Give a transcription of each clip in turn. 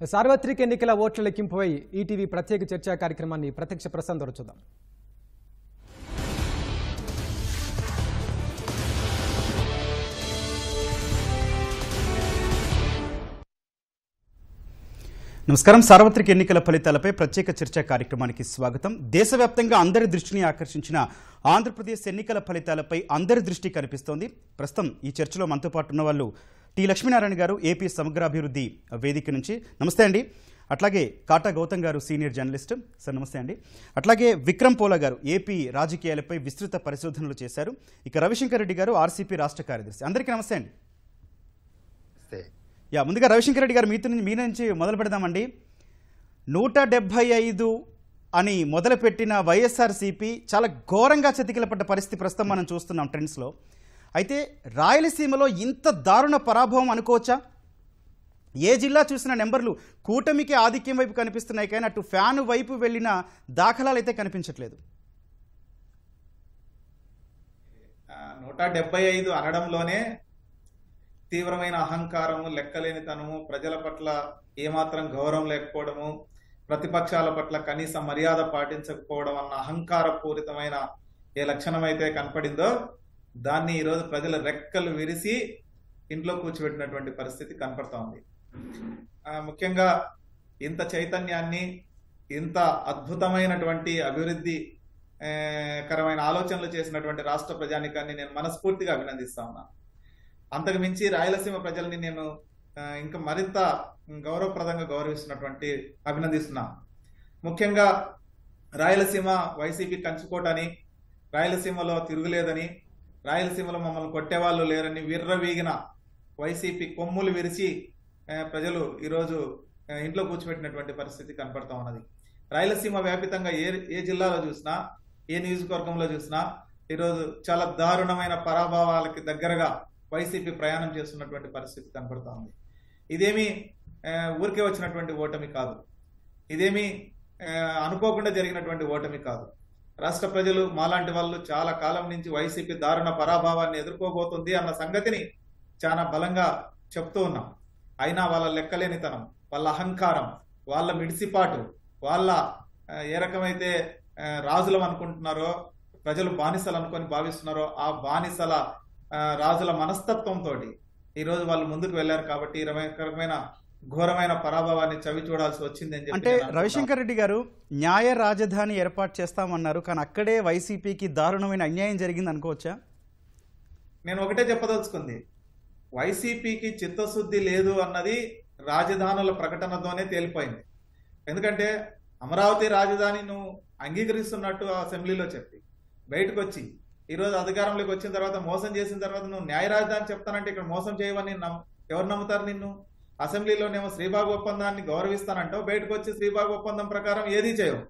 సార్వత్రిక ఎన్నికల ఓట్ల లెక్కింపుపై ఈటీవీ ప్రత్యేక చర్చా కార్యక్రమాన్ని ప్రత్యక్ష ప్రసారం ద్వారా చూద్దాం. నమస్కారం. సార్వత్రిక ఎన్నికల ఫలితాలపై ప్రత్యేక చర్చా కార్యక్రమానికి స్వాగతం. దేశవ్యాప్తంగా అందరి దృష్టిని ఆకర్షించిన ఆంధ్రప్రదేశ్ ఎన్నికల ఫలితాలపై అందరి దృష్టి కనిపిస్తోంది. ప్రస్తుతం ఈ చర్చలో మనతో పాటు ఉన్న వాళ్ళు టి లక్ష్మీనారాయణ గారు, ఏపీ సమగ్రాభివృద్ధి వేదిక నుంచి. నమస్తే అండి. అట్లాగే కాటా గౌతమ్ గారు, సీనియర్ జర్నలిస్ట్. సార్ నమస్తే అండి. అట్లాగే విక్రమ్ పోలా గారు, ఏపీ రాజకీయాలపై విస్తృత పరిశోధనలు చేశారు. ఇక రవిశంకర్ రెడ్డి గారు, ఆర్సీపీ రాష్ట్ర కార్యదర్శి. అందరికీ నమస్తే అండి. ముందుగా రవిశంకర్ రెడ్డి గారు మీ నుంచి మొదలు పెడదామండి. 175 అని మొదలుపెట్టిన వైఎస్ఆర్సీపీ చాలా ఘోరంగా చతికిలపడ్డ పరిస్థితి ప్రస్తుతం మనం చూస్తున్నాం ట్రెండ్స్లో. అయితే రాయలసీమలో ఇంత దారుణ పరాభవం అనుకోవచ్చా? ఏ జిల్లా చూసిన నెంబర్లు కూటమికి ఆధిక్యం వైపు కనిపిస్తున్నాయి, కానీ అటు ఫ్యాను వైపు వెళ్ళిన దాఖలాలు అయితే కనిపించట్లేదు. 175 అనడంలోనే తీవ్రమైన అహంకారము, లెక్కలేనితనము, ప్రజల పట్ల ఏమాత్రం గౌరవం లేకపోవడము, ప్రతిపక్షాల పట్ల కనీస మర్యాద పాటించకపోవడం అన్న అహంకారపూరితమైన ఏ లక్షణం అయితే కనపడిందో దాన్ని ఈరోజు ప్రజల రెక్కలు విరిసి ఇంట్లో కూర్చోబెట్టినటువంటి పరిస్థితి కనపడతా ఉంది. ముఖ్యంగా ఇంత చైతన్యాన్ని, ఇంత అద్భుతమైనటువంటి అభివృద్ధి కరమైన ఆలోచనలు చేసినటువంటి రాష్ట్ర ప్రజానికాన్ని నేను మనస్ఫూర్తిగా అభినందిస్తా ఉన్నాను. అంతకు మించి రాయలసీమ ప్రజల్ని నేను ఇంకా మరింత గౌరవప్రదంగా అభినందిస్తున్నా. ముఖ్యంగా రాయలసీమ వైసీపీ కంచుకోటని, రాయలసీమలో తిరుగులేదని, రాయలసీమలో మమ్మల్ని కొట్టేవాళ్ళు లేరని విర్రవీగిన వైసీపీ కొమ్ములు విరిచి ప్రజలు ఈరోజు ఇంట్లో కూర్చోబెట్టినటువంటి పరిస్థితి కనపడతా ఉన్నది. రాయలసీమ వ్యాపితంగా ఏ జిల్లాలో చూసినా, ఏ నియోజకవర్గంలో చూసినా ఈరోజు చాలా దారుణమైన పరాభవాలకి దగ్గరగా వైసీపీ ప్రయాణం చేస్తున్నటువంటి పరిస్థితి కనపడతా ఉంది. ఇదేమి ఊరికే వచ్చినటువంటి ఓటమి కాదు, ఇదేమి అనుకోకుండా జరిగినటువంటి ఓటమి కాదు. రాష్ట్ర ప్రజలు, మాలాంటి వాళ్ళు చాలా కాలం నుంచి వైసీపీ దారుణ పరాభవాన్ని ఎదుర్కోబోతుంది అన్న సంగతిని చాలా బలంగా చెప్తూ ఉన్నాం. అయినా వాళ్ళ లెక్కలేనితనం, వాళ్ళ అహంకారం, వాళ్ళ మిడిసిపాటు, వాళ్ళ ఏ రకమైతే రాజులం అనుకుంటున్నారో, ప్రజలు బానిసలు అనుకొని భావిస్తున్నారో ఆ బానిసల రాజుల మనస్తత్వంతో ఈరోజు వాళ్ళు ముందుకు వెళ్లారు. కాబట్టి ఈ రకమైన ఘోరమైన పరాభవాన్ని చవి చూడాల్సి వచ్చింది అని అంటే రవిశంకర్ రెడ్డి గారు న్యాయ రాజధాని ఏర్పాటు చేస్తామన్నారు, కానీ అక్కడే వైసీపీకి దారుణమైన అన్యాయం జరిగింది అనుకోవచ్చా? నేను ఒకటే చెప్పదలుచుకుంది, వైసీపీకి చిత్తశుద్ధి లేదు అన్నది రాజధానుల ప్రకటనతోనే తేలిపోయింది. ఎందుకంటే అమరావతి రాజధాని నువ్వు అంగీకరిస్తున్నట్టు అసెంబ్లీలో చెప్పి బయటకు వచ్చి ఈరోజు అధికారంలోకి వచ్చిన తర్వాత మోసం చేసిన తర్వాత నువ్వు న్యాయ రాజధాని చెప్తానంటే ఇక్కడ మోసం చేయవని ఎవరు నమ్ముతారు నిన్ను? అసెంబ్లీలోనేమో శ్రీబాగ్ ఒప్పందాన్ని గౌరవిస్తానంటావు, బయటకు వచ్చి శ్రీబాగ్ ఒప్పందం ప్రకారం ఏదీ చేయవు.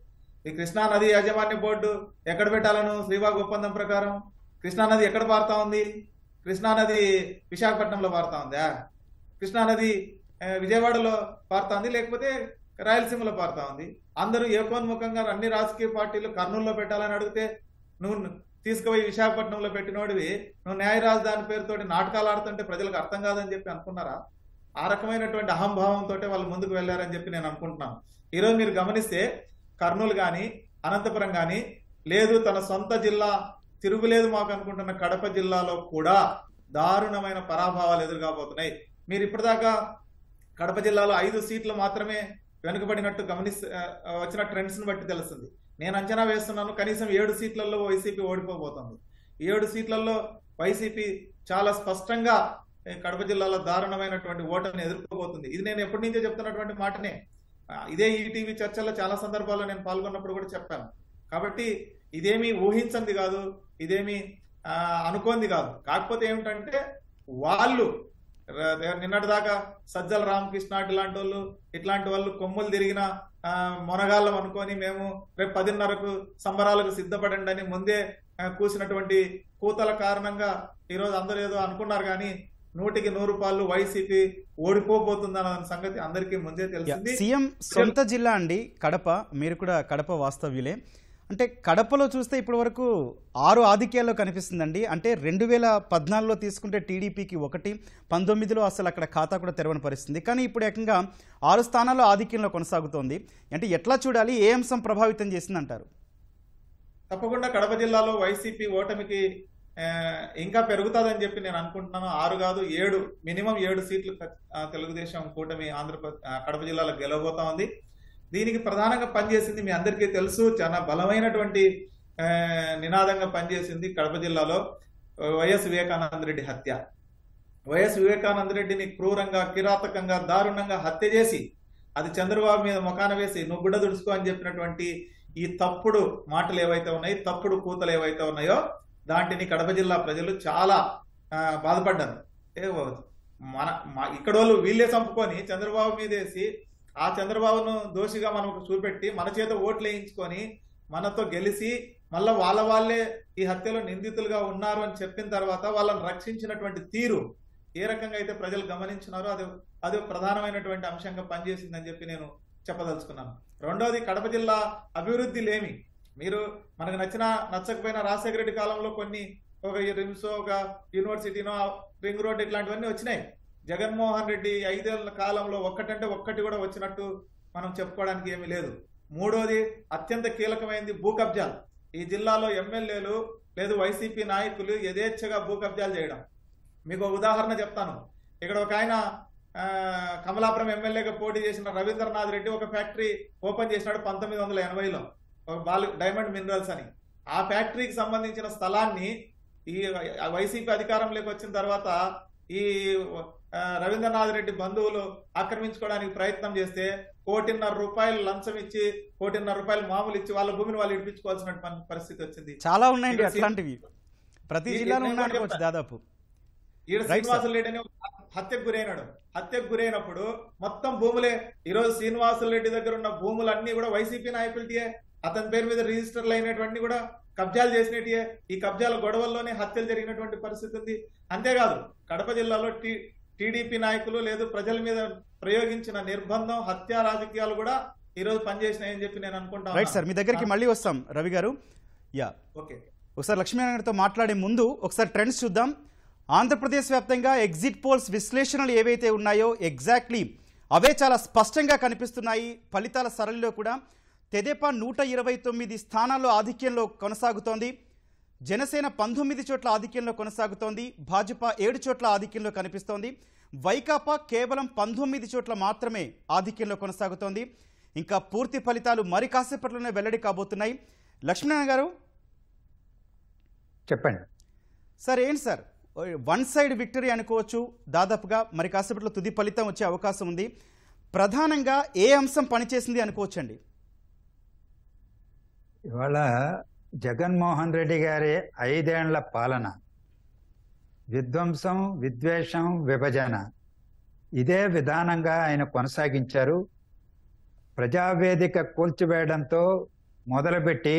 ఈ కృష్ణానది యాజమాన్య బోర్డు ఎక్కడ పెట్టాలను? శ్రీబాగ్ ఒప్పందం ప్రకారం కృష్ణానది ఎక్కడ పారుతా ఉంది? కృష్ణానది విశాఖపట్నంలో పారుతా ఉందా? కృష్ణానది విజయవాడలో పారుతా ఉంది, లేకపోతే రాయలసీమలో పారుతా ఉంది. అందరూ ఏకోన్ముఖంగా అన్ని రాజకీయ పార్టీలు కర్నూలులో పెట్టాలని అడిగితే నువ్వు తీసుకుపోయి విశాఖపట్నంలో పెట్టినోడివి నువ్వు న్యాయ రాజధాని పేరుతోటి నాటకాలు ఆడుతుంటే ప్రజలకు అర్థం కాదని చెప్పి అనుకున్నారా? ఆ రకమైనటువంటి అహంభావంతో వాళ్ళు ముందుకు వెళ్లారని చెప్పి నేను అనుకుంటున్నాను. ఈరోజు మీరు గమనిస్తే కర్నూలు కానీ, అనంతపురం కానీ, లేదు తన సొంత జిల్లా తిరుగులేదు మాకు అనుకుంటున్న కడప జిల్లాలో కూడా దారుణమైన పరాభవాలు ఎదురుగాబోతున్నాయి. మీరు ఇప్పటిదాకా కడప జిల్లాలో 5 సీట్లు మాత్రమే వెనుకబడినట్టు వచ్చిన ట్రెండ్స్ ని బట్టి తెలుస్తుంది. నేను అంచనా వేస్తున్నాను కనీసం 7 సీట్లలో వైసీపీ ఓడిపోబోతుంది. 7 సీట్లలో వైసీపీ చాలా స్పష్టంగా కడప జిల్లాలో దారుణమైనటువంటి ఓటమిని ఎదుర్కోబోతుంది. ఇది నేను ఎప్పటి నుంచో చెప్తున్నటువంటి మాటనే. ఇదే ఈటీవీ చర్చల్లో చాలా సందర్భాల్లో నేను పాల్గొన్నప్పుడు కూడా చెప్పాను. కాబట్టి ఇదేమీ ఊహించంది కాదు, ఇదేమీ అనుకోంది కాదు. కాకపోతే ఏమిటంటే వాళ్ళు నిన్నటిదాకా సజ్జల రామకృష్ణ ఇట్లాంటి వాళ్ళు కొమ్ములు తిరిగిన మొనగాళ్ళం అనుకొని మేము రేపు 10:30కు సంబరాలకు సిద్ధపడండి అని ముందే కూసినటువంటి కూతల కారణంగా ఈరోజు అందరూ ఏదో అనుకున్నారు, కానీ 100కి 100 వైసీపీ ఓడిపోబోతుందన్న సంగతి అందరికీ ముందే తెలిసింది. సీఎం సొంత జిల్లా అండి కడప, మీరు కూడా కడప వాస్తవ్యులే. అంటే కడపలో చూస్తే ఇప్పటి వరకు 6 ఆధిక్యాల్లో కనిపిస్తుందండి. అంటే 2014లో తీసుకుంటే టీడీపీకి 1, 19లో అసలు అక్కడ ఖాతా కూడా తెరవని పరిస్థితి. కానీ ఇప్పుడు ఏకంగా 6 స్థానాల్లో ఆధిక్యంలో కొనసాగుతోంది. అంటే ఎట్లా చూడాలి, ఏ అంశం ప్రభావితం చేసిందంటారు? తప్పకుండా కడప జిల్లాలో వైసీపీ ఓటమికి ఇంకా పెరుగుతుందని చెప్పి నేను అనుకుంటున్నాను. 6 కాదు 7, మినిమం 7 సీట్లు తెలుగుదేశం కూటమి కడప జిల్లాలో గెలవబోతా ఉంది. దీనికి ప్రధానంగా పనిచేసింది మీ అందరికీ తెలుసు, చాలా బలమైనటువంటి నినాదంగా పనిచేసింది కడప జిల్లాలో వైఎస్ వివేకానంద రెడ్డి హత్య. వైఎస్ వివేకానంద రెడ్డిని క్రూరంగా, కిరాతకంగా, దారుణంగా హత్య చేసి అది చంద్రబాబు మీద మొఖాన వేసి నువ్వు గుడ్డ దుడుచుకో అని చెప్పినటువంటి ఈ తప్పుడు మాటలు ఏవైతే ఉన్నాయో, తప్పుడు కూతలు ఏవైతే ఉన్నాయో, దాంటిని కడప జిల్లా ప్రజలు చాలా బాధపడ్డారు. ఇక్కడ వాళ్ళు వీళ్ళే చంపుకొని చంద్రబాబు మీద వేసి ఆ చంద్రబాబును దోషిగా మనకు చూపెట్టి మన చేత ఓట్లు వేయించుకొని మనతో గెలిచి మళ్ళా వాళ్ళే ఈ హత్యలో నిందితులుగా ఉన్నారు అని చెప్పిన తర్వాత వాళ్ళని రక్షించినటువంటి తీరు ఏ రకంగా అయితే ప్రజలు గమనించినారో అది ప్రధానమైనటువంటి అంశంగా పనిచేసిందని చెప్పి నేను చెప్పదలుచుకున్నాను. రెండోది, కడప జిల్లా అభివృద్ధి లేమి. మీరు మనకు నచ్చకపోయినా రాజశేఖర రెడ్డి కాలంలో కొన్ని ఒక రిమ్స్, ఒక యూనివర్సిటీనో, రింగ్ రోడ్ ఇట్లాంటివన్నీ వచ్చినాయి. జగన్మోహన్ రెడ్డి 5 ఏళ్ల కాలంలో ఒక్కటంటే ఒక్కటి కూడా వచ్చినట్టు మనం చెప్పుకోవడానికి ఏమీ లేదు. మూడోది, అత్యంత కీలకమైనది భూ కబ్జాలు. ఈ జిల్లాలో ఎమ్మెల్యేలు లేదు వైసీపీ నాయకులు యథేచ్ఛగా భూ కబ్జాలు చేయడం. మీకు ఒక ఉదాహరణ చెప్తాను. ఇక్కడ ఒక ఆయన కమలాపురం ఎమ్మెల్యేగా పోటీ చేసిన రవీంద్రనాథ్ రెడ్డి ఒక ఫ్యాక్టరీ ఓపెన్ చేసినాడు 1980లో, డైమండ్ మినరల్స్ అని. ఆ ఫ్యాక్టరీకి సంబంధించిన స్థలాన్ని ఈ వైసీపీ అధికారంలోకి వచ్చిన తర్వాత ఈ రవీంద్రనాథ్ రెడ్డి బంధువులు ఆక్రమించుకోవడానికి ప్రయత్నం చేస్తే 1.5 కోటి లంచం ఇచ్చి 1.5 కోటి మామూలు ఇచ్చి వాళ్ళ భూమిని వాళ్ళు ఇడిపించుకోవాల్సిన పరిస్థితి వచ్చింది. చాలా ఉన్నాయండి అట్లాంటివి, ప్రతి జిల్లాలో ఉన్నాడు దాదాపు. ఈడ శ్రీనివాసులు రెడ్డి అని హత్యకు గురైనాడు. హత్యకు గురైనప్పుడు మొత్తం భూములే, ఈరోజు శ్రీనివాసులు రెడ్డి దగ్గర ఉన్న భూములన్నీ కూడా వైసీపీ నాయకులటియే, అతని పేరు మీద రిజిస్టర్లు అయినటువంటి కూడా కబ్జాలు చేసినటియే. ఈ కబ్జాల గొడవల్లోనే హత్యలు జరిగినటువంటి పరిస్థితి ఉంది. అంతేకాదు, కడప జిల్లాలో టీడీపీ నాయకులు లేదు ప్రజల మీద ప్రయోగించిన నిర్బంధం, హత్యా రాజకీయాలు కూడా ఈ రోజు పనిచేసినాయని చెప్పి నేను అనుకుంటాను. రైట్ సార్, మీ దగ్గరికి మళ్ళీ వస్తాం రవి గారు. ఓకే, ఒకసారి లక్ష్మీనారాయణ గారితో మాట్లాడే ముందు ఒకసారి ట్రెండ్స్ చూద్దాం. ఆంధ్రప్రదేశ్ వ్యాప్తంగా ఎగ్జిట్ పోల్స్ విశ్లేషణలు ఏవైతే ఉన్నాయో ఎగ్జాక్ట్లీ అవే చాలా స్పష్టంగా కనిపిస్తున్నాయి. ఫలితాల సరళిలో కూడా తెదేపా 129 స్థానాల్లో ఆధిక్యంలో కొనసాగుతోంది. జనసేన 19 చోట్ల ఆధిక్యంలో కొనసాగుతోంది. భాజపా 7 చోట్ల ఆధిక్యంలో కనిపిస్తోంది. వైకాపా కేవలం 19 చోట్ల మాత్రమే ఆధిక్యంలో కొనసాగుతోంది. ఇంకా పూర్తి ఫలితాలు మరి కాసేపట్లోనే వెల్లడి కాబోతున్నాయి. లక్ష్మీనారాయణ గారు చెప్పండి సార్. ఏంటి సార్, 1 సైడ్ విక్టరీ అనుకోవచ్చు దాదాపుగా, మరి కాసేపట్లో తుది ఫలితం వచ్చే అవకాశం ఉంది. ప్రధానంగా ఏ అంశం పనిచేసింది అనుకోవచ్చండి? ఇవాళ జగన్మోహన్ రెడ్డి గారి 5 ఏళ్ల పాలన, విధ్వంసం, విద్వేషం, విభజన, ఇదే విధానంగా ఆయన కొనసాగించారు. ప్రజావేదిక కూల్చివేయడంతో మొదలుపెట్టి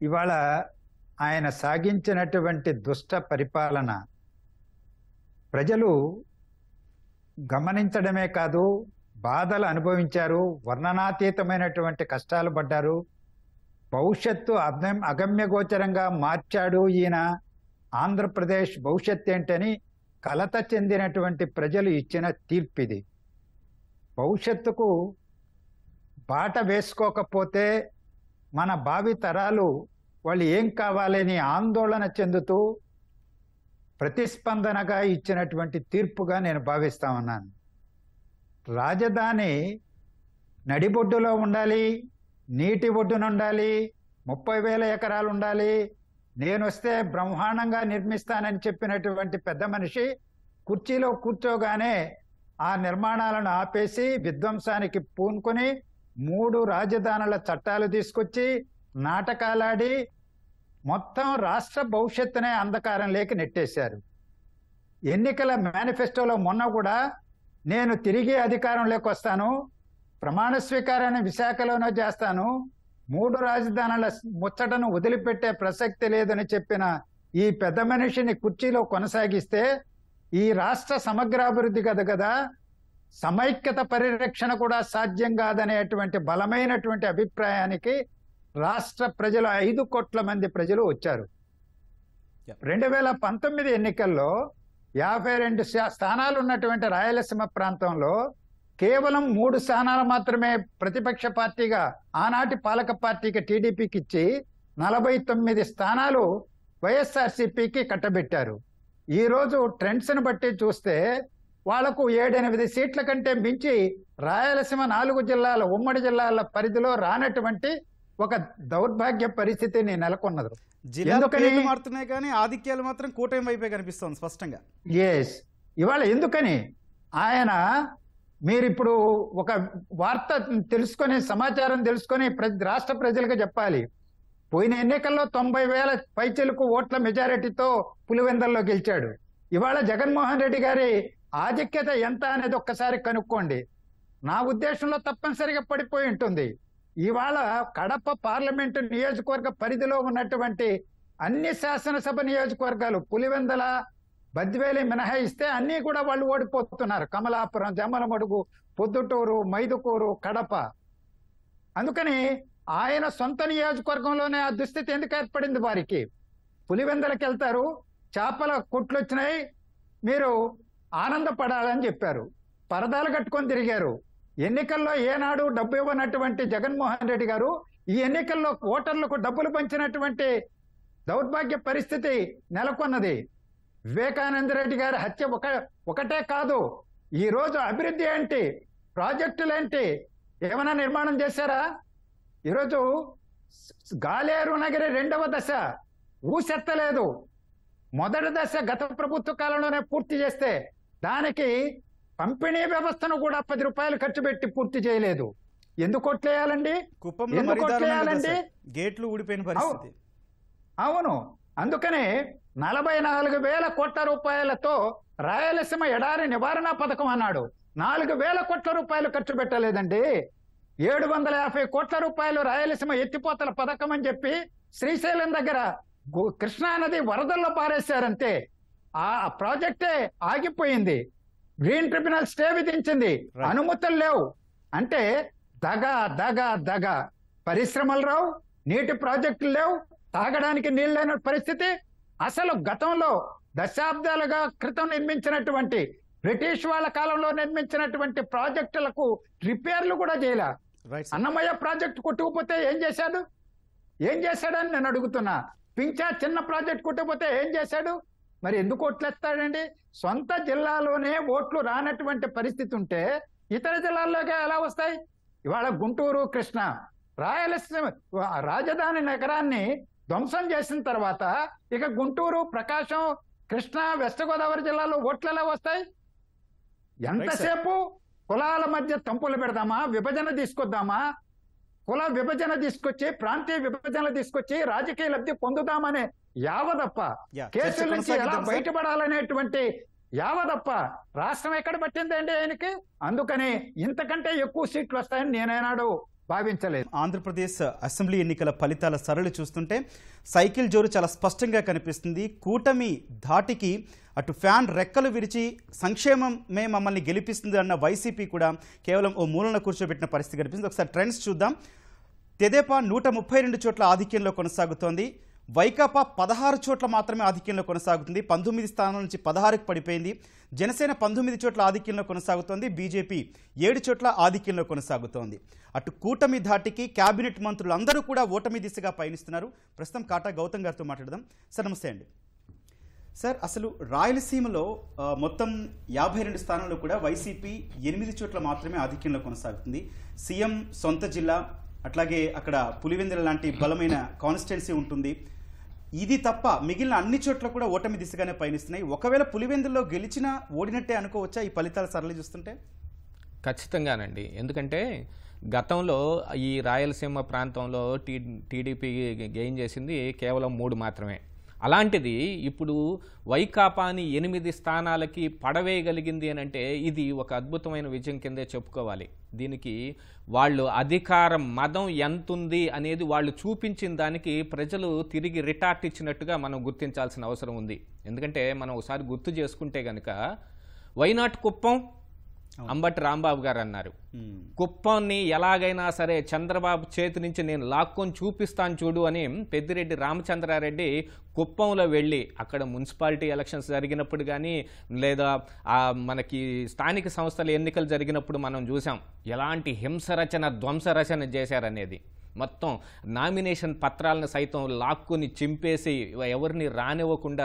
ఇవాళ ఆయన సాగించినటువంటి దుష్ట పరిపాలన ప్రజలు గమనించడమే కాదు, బాధలు అనుభవించారు, వర్ణనాతీతమైనటువంటి కష్టాలు పడ్డారు. భవిష్యత్తు అగమ్యగోచరంగా మార్చాడు ఈయన. ఆంధ్రప్రదేశ్ భవిష్యత్తు ఏంటని కలత చెందినటువంటి ప్రజలు ఇచ్చిన తీర్పిది. భవిష్యత్తుకు బాట వేసుకోకపోతే మన భావి తరాలు వాళ్ళు ఏం కావాలని ఆందోళన చెందుతూ ప్రతిస్పందనగా ఇచ్చినటువంటి తీర్పుగా నేను భావిస్తా ఉన్నాను. రాజధాని నడిబొడ్డులో ఉండాలి, నీటి ఒడ్డున ఉండాలి, 30,000 ఎకరాలు ఉండాలి, నేను వస్తే బ్రహ్మాండంగా నిర్మిస్తానని చెప్పినటువంటి పెద్ద మనిషి కుర్చీలో కూర్చోగానే ఆ నిర్మాణాలను ఆపేసి విధ్వంసానికి పూనుకొని 3 రాజధానుల చట్టాలు తీసుకొచ్చి నాటకాలాడి మొత్తం రాష్ట్ర భవిష్యత్తునే అంధకారంలోకి నెట్టేశారు. ఎన్నికల మేనిఫెస్టోలో మొన్న కూడా నేను తిరిగి అధికారంలోకి వస్తాను, ప్రమాణ స్వీకారాన్ని విశాఖలోనే చేస్తాను, 3 రాజధానుల ముచ్చటను వదిలిపెట్టే ప్రసక్తి లేదని చెప్పిన ఈ పెద్ద మనిషిని కుర్చీలో కొనసాగిస్తే ఈ రాష్ట్ర సమగ్రాభివృద్ధి కదా, సమైక్యత పరిరక్షణ కూడా సాధ్యం కాదనేటువంటి బలమైనటువంటి అభిప్రాయానికి రాష్ట్ర ప్రజలు 5 కోట్ల మంది ప్రజలు వచ్చారు. 2019 ఎన్నికల్లో 52 స్థానాలు ఉన్నటువంటి రాయలసీమ ప్రాంతంలో కేవలం 3 స్థానాలు మాత్రమే ప్రతిపక్ష పార్టీగా ఆనాటి పాలక పార్టీకి టీడీపీకి ఇచ్చి 49 స్థానాలు వైఎస్ఆర్సీపీకి కట్టబెట్టారు. ఈరోజు ట్రెండ్స్ని బట్టి చూస్తే వాళ్లకు 7-8 సీట్ల కంటే మించి రాయలసీమ 4 జిల్లాల ఉమ్మడి జిల్లాల పరిధిలో రానటువంటి ఒక దౌర్భాగ్య పరిస్థితిని నెలకొన్నది. జిల్లాలు పేర్లు మారుతున్నాయి కానీ ఆధిక్యాలు మాత్రం కూటమి వైపే కనిపిస్తుంది స్పష్టంగా. ఇవాళ ఎందుకని ఆయన మీరిప్పుడు ఒక వార్త తెలుసుకొని సమాచారం తెలుసుకొని రాష్ట్ర ప్రజలకు చెప్పాలి. పోయిన ఎన్నికల్లో 90,000 పైచిలకు ఓట్ల మెజారిటీతో పులివెందల్లో గెలిచాడు. ఇవాళ జగన్మోహన్ రెడ్డి గారి ఆధిక్యత ఎంత అనేది ఒక్కసారి కనుక్కోండి. నా ఉద్దేశంలో తప్పనిసరిగా పడిపోయి ఉంటుంది. ఇవాళ కడప పార్లమెంటు నియోజకవర్గ పరిధిలో ఉన్నటువంటి అన్ని శాసనసభ నియోజకవర్గాలు పులివెందల బద్వేలి మినహాయిస్తే అన్నీ కూడా వాళ్ళు ఓడిపోతున్నారు. కమలాపురం, జమ్మలమడుగు, పొద్దుటూరు, మైదుకూరు, కడప. అందుకని ఆయన సొంత నియోజకవర్గంలోనే ఆ దుస్థితి ఎందుకు ఏర్పడింది వారికి? పులివెందలకి వెళ్తారు, చేపల కొట్లు వచ్చినాయి, మీరు ఆనందపడాలని చెప్పారు, పరదాలు కట్టుకొని తిరిగారు. ఎన్నికల్లో ఏనాడు డబ్బు ఇవ్వనటువంటి జగన్మోహన్ రెడ్డి గారు ఈ ఎన్నికల్లో ఓటర్లకు డబ్బులు పంచినటువంటి దౌర్భాగ్య పరిస్థితి నెలకొన్నది. వివేకానంద రెడ్డి గారి హత్య ఒకటే కాదు, ఈ రోజు అభివృద్ధి ఏంటి, ప్రాజెక్టులేంటి, ఏమైనా నిర్మాణం చేశారా? ఈరోజు గాలేరు నగరి 2వ దశ ఊసెత్తలేదు. మొదటి దశ గత ప్రభుత్వ కాలంలోనే పూర్తి చేస్తే దానికి పంపిణీ వ్యవస్థను కూడా 10 రూపాయలు ఖర్చు పెట్టి పూర్తి చేయలేదు. ఎందుకు కొట్లేయాలండి? గేట్లు ఊడిపోయిన పరిస్థితి. అవును, అందుకనే 44,000 కోట్ల రూపాయలతో రాయలసీమ ఎడారి నివారణ పథకం అన్నాడు. 4,000 కోట్ల రూపాయలు ఖర్చు పెట్టలేదండి. 750 కోట్ల రూపాయలు రాయలసీమ ఎత్తిపోతల పథకం అని చెప్పి శ్రీశైలం దగ్గర కృష్ణా నది వరదల్లో పారేశారంతే. ఆ ప్రాజెక్టే ఆగిపోయింది. గ్రీన్ ట్రిబ్యునల్ స్టే విధించింది, అనుమతులు లేవు. అంటే దగ పరిశ్రమలు రావు, నీటి ప్రాజెక్టులు లేవు, తాగడానికి నీళ్ళు లేని పరిస్థితి. అసలు గతంలో దశాబ్దాలుగా క్రితం నిర్మించినటువంటి బ్రిటిష్ వాళ్ళ కాలంలో నిర్మించినటువంటి ప్రాజెక్టులకు రిపేర్లు కూడా చేయలే. అన్నమయ్య ప్రాజెక్టు కొట్టుకుపోతే ఏం చేశాడని నేను అడుగుతున్నా. పింఛా చిన్న ప్రాజెక్ట్ కొట్టుకుపోతే ఏం చేశాడు? మరి ఎందుకు ఓట్లు ఎత్తాడండి? సొంత జిల్లాలోనే ఓట్లు రానటువంటి పరిస్థితి ఉంటే ఇతర జిల్లాల్లోకి ఎలా వస్తాయి? ఇవాళ గుంటూరు, కృష్ణా, రాయలసీమ రాజధాని నగరాన్ని ధ్వంసం చేసిన తర్వాత ఇక గుంటూరు, ప్రకాశం, కృష్ణా, వెస్ట్ గోదావరి జిల్లాలో ఓట్లు ఎలా వస్తాయి? ఎంతసేపు కులాల మధ్య తంపులు పెడదామా, విభజన తీసుకొద్దామా, కుల విభజన తీసుకొచ్చి ప్రాంతీయ విభజన తీసుకొచ్చి రాజకీయ లబ్ధి పొందుదామనే యావదప్ప, కేసుల నుంచి ఎలా బయటపడాలనేటువంటి యావదప్ప రాష్ట్రం ఎక్కడ పట్టిందండి ఆయనకి? అందుకని ఇంతకంటే ఎక్కువ సీట్లు వస్తాయని నేనేనాడు భావించలేదు. ఆంధ్రప్రదేశ్ అసెంబ్లీ ఎన్నికల ఫలితాల సరళి చూస్తుంటే సైకిల్ జోరు చాలా స్పష్టంగా కనిపిస్తుంది. కూటమి ధాటికి అటు ఫ్యాన్ రెక్కలు విరిచి సంక్షేమమే మమ్మల్ని గెలిపిస్తుంది అన్న వైసీపీ కూడా కేవలం ఓ మూలన కూర్చోబెట్టిన పరిస్థితి కనిపిస్తుంది. ఒకసారి ట్రెండ్స్ చూద్దాం. తెదేపా 132 చోట్ల ఆధిక్యంలో కొనసాగుతోంది. వైకాపా 16 చోట్ల మాత్రమే ఆధిక్యంలో కొనసాగుతుంది. 19 స్థానాల నుంచి 16కి పడిపోయింది. జనసేన 19 చోట్ల ఆధిక్యంలో కొనసాగుతోంది. బీజేపీ 7 చోట్ల ఆధిక్యంలో కొనసాగుతోంది. అటు కూటమి ధాటికి కేబినెట్ మంత్రులు అందరూ కూడా ఓటమి దిశగా పయనిస్తున్నారు. ప్రస్తుతం కాటా గౌతమ్ గారితో మాట్లాడదాం. సార్ నమస్తే అండి. సార్, అసలు రాయలసీమలో మొత్తం 52 స్థానాల్లో కూడా వైసీపీ 8 చోట్ల మాత్రమే ఆధిక్యంలో కొనసాగుతుంది. సీఎం సొంత జిల్లా, అట్లాగే అక్కడ పులివెందుల లాంటి బలమైన కాన్స్టిట్యున్సీ ఉంటుంది. ఇది తప్ప మిగిలిన అన్ని చోట్ల కూడా ఓటమి దిశగానే పయనిస్తున్నాయి. ఒకవేళ పులివెందుల్లో గెలిచినా ఓడినట్టే అనుకోవచ్చా ఈ ఫలితాల సరళి చూస్తుంటే? ఖచ్చితంగానండి. ఎందుకంటే గతంలో ఈ రాయలసీమ ప్రాంతంలో టీడీపీ గెయిన్ చేసింది కేవలం 3 మాత్రమే. అలాంటిది ఇప్పుడు వైకాపాని 8 స్థానాలకి పడవేయగలిగింది అని అంటే ఇది ఒక అద్భుతమైన విజయం కిందే చెప్పుకోవాలి. దీనికి వాళ్ళు అధికారం మదం ఎంతుంది అనేది వాళ్ళు చూపించిన దానికి ప్రజలు తిరిగి రిటార్ట్ ఇచ్చినట్టుగా మనం గుర్తించాల్సిన అవసరం ఉంది. ఎందుకంటే మనం ఒకసారి గుర్తు చేసుకుంటే కనుక వైనాట్ కుప్పం, అంబటి రాంబాబు గారు అన్నారు. కుప్పాన్ని ఎలాగైనా సరే చంద్రబాబు చేతి నుంచి నేను లాక్కొని చూపిస్తాను చూడు అని పెద్దిరెడ్డి రామచంద్రారెడ్డి కుప్పంలో వెళ్ళి అక్కడ మున్సిపాలిటీ ఎలక్షన్స్ జరిగినప్పుడు కానీ లేదా మనకి స్థానిక సంస్థల ఎన్నికలు జరిగినప్పుడు మనం చూసాం ఎలాంటి హింసరచన ధ్వంసరచన చేశారనేది. మొత్తం నామినేషన్ పత్రాలను సైతం లాక్కుని చింపేసి ఎవరిని రానివ్వకుండా